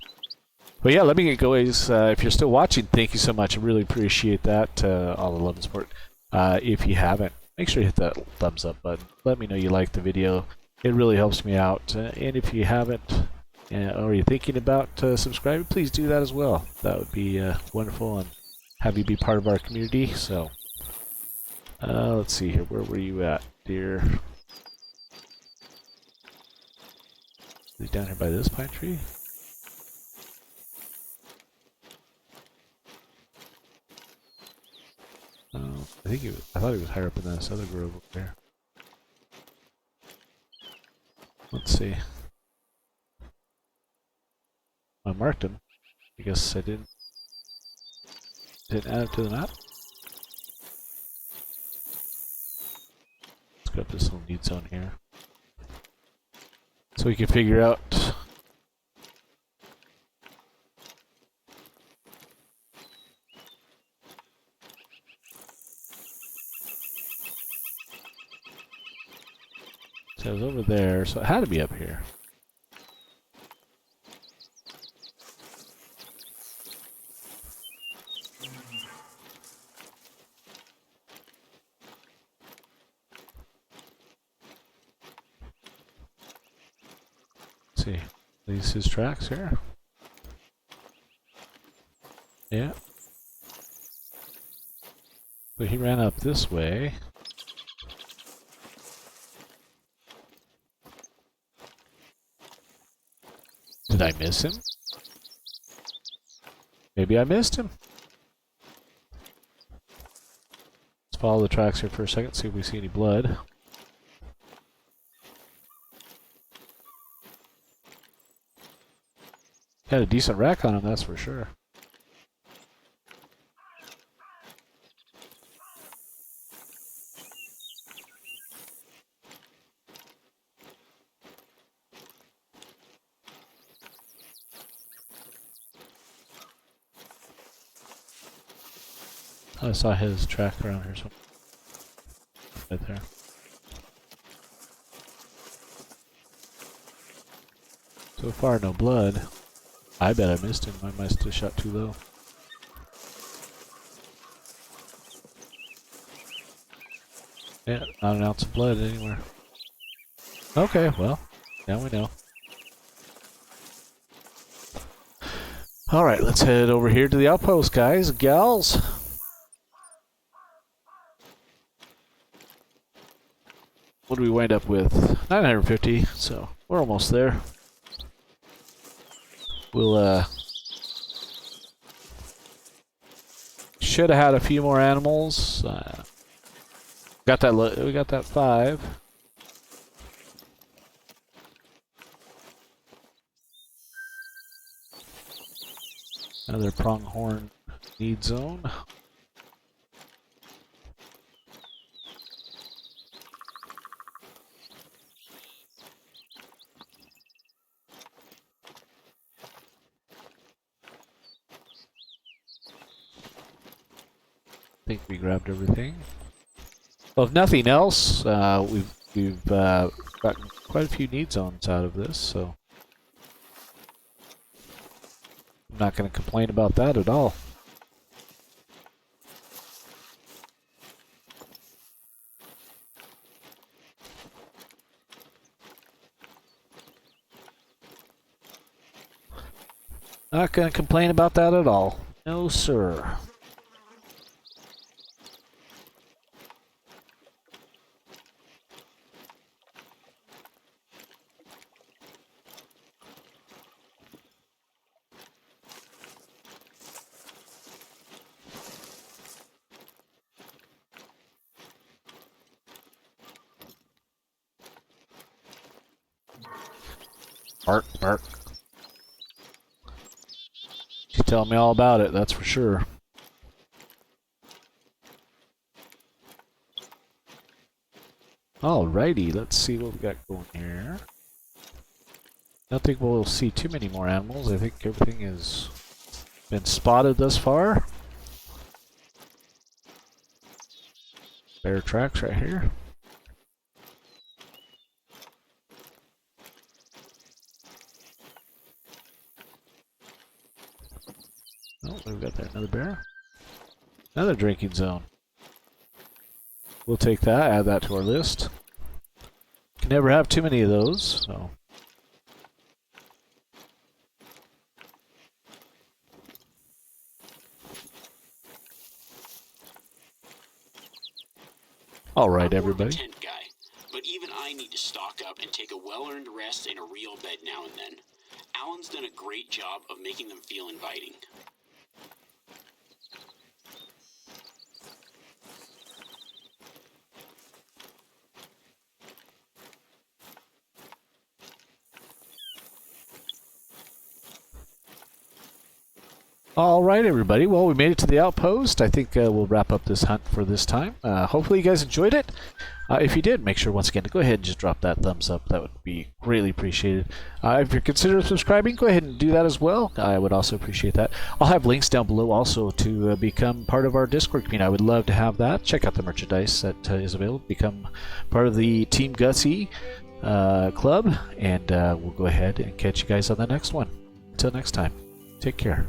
But yeah, let me get going. If you're still watching, thank you so much. I really appreciate that, all the love and support. If you haven't, make sure you hit that thumbs up button. Let me know you liked the video. It really helps me out. And if you haven't, or you're thinking about subscribing, please do that as well. That would be wonderful and have you be part of our community. So, let's see here. Where were you at, dear? Is he down here by this pine tree? I think I thought he was higher up in this other grove over there. Let's see. I marked him. I guess I didn't add it to the map. Let's go up this little need zone here. So we can figure out so it was over there, so it had to be up here. Let's see. These his tracks here. Yeah. So he ran up this way. Did I miss him? Maybe I missed him. Let's follow the tracks here for a second, see if we see any blood. Had a decent rack on him, that's for sure. I saw his track around here somewhere. Right there. So far, no blood. I bet I missed him. I must have shot too low. Yeah, not an ounce of blood anywhere. Okay, well, now we know. Alright, let's head over here to the outpost, guys and gals. What do we wind up with? 950, so we're almost there. We'll, should have had a few more animals. Got that. We got that 5. Another pronghorn need zone. I think we grabbed everything. Well, if nothing else, we've gotten quite a few need zones out of this, so I'm not going to complain about that at all. Not going to complain about that at all. No, sir. Bark, bark. She's telling me all about it, that's for sure. Alrighty, let's see what we got going here. I don't think we'll see too many more animals. I think everything has been spotted thus far. Bear tracks right here. Oh, we've got there, another bear. Another drinking zone. We'll take that, add that to our list. Can never have too many of those, so. All right, everybody. I'm more of a tent guy, but even I need to stock up and take a well-earned rest in a real bed now and then. Alan's done a great job of making them feel inviting. All right, everybody. Well, we made it to the outpost. I think we'll wrap up this hunt for this time. Hopefully you guys enjoyed it. If you did, make sure once again to go ahead and just drop that thumbs up. That would be greatly appreciated. If you're considering subscribing, go ahead and do that as well. I would also appreciate that. I'll have links down below also to become part of our Discord community. I would love to have that. Check out the merchandise that is available. Become part of the Team Gutsy club, and we'll go ahead and catch you guys on the next one. Until next time, take care.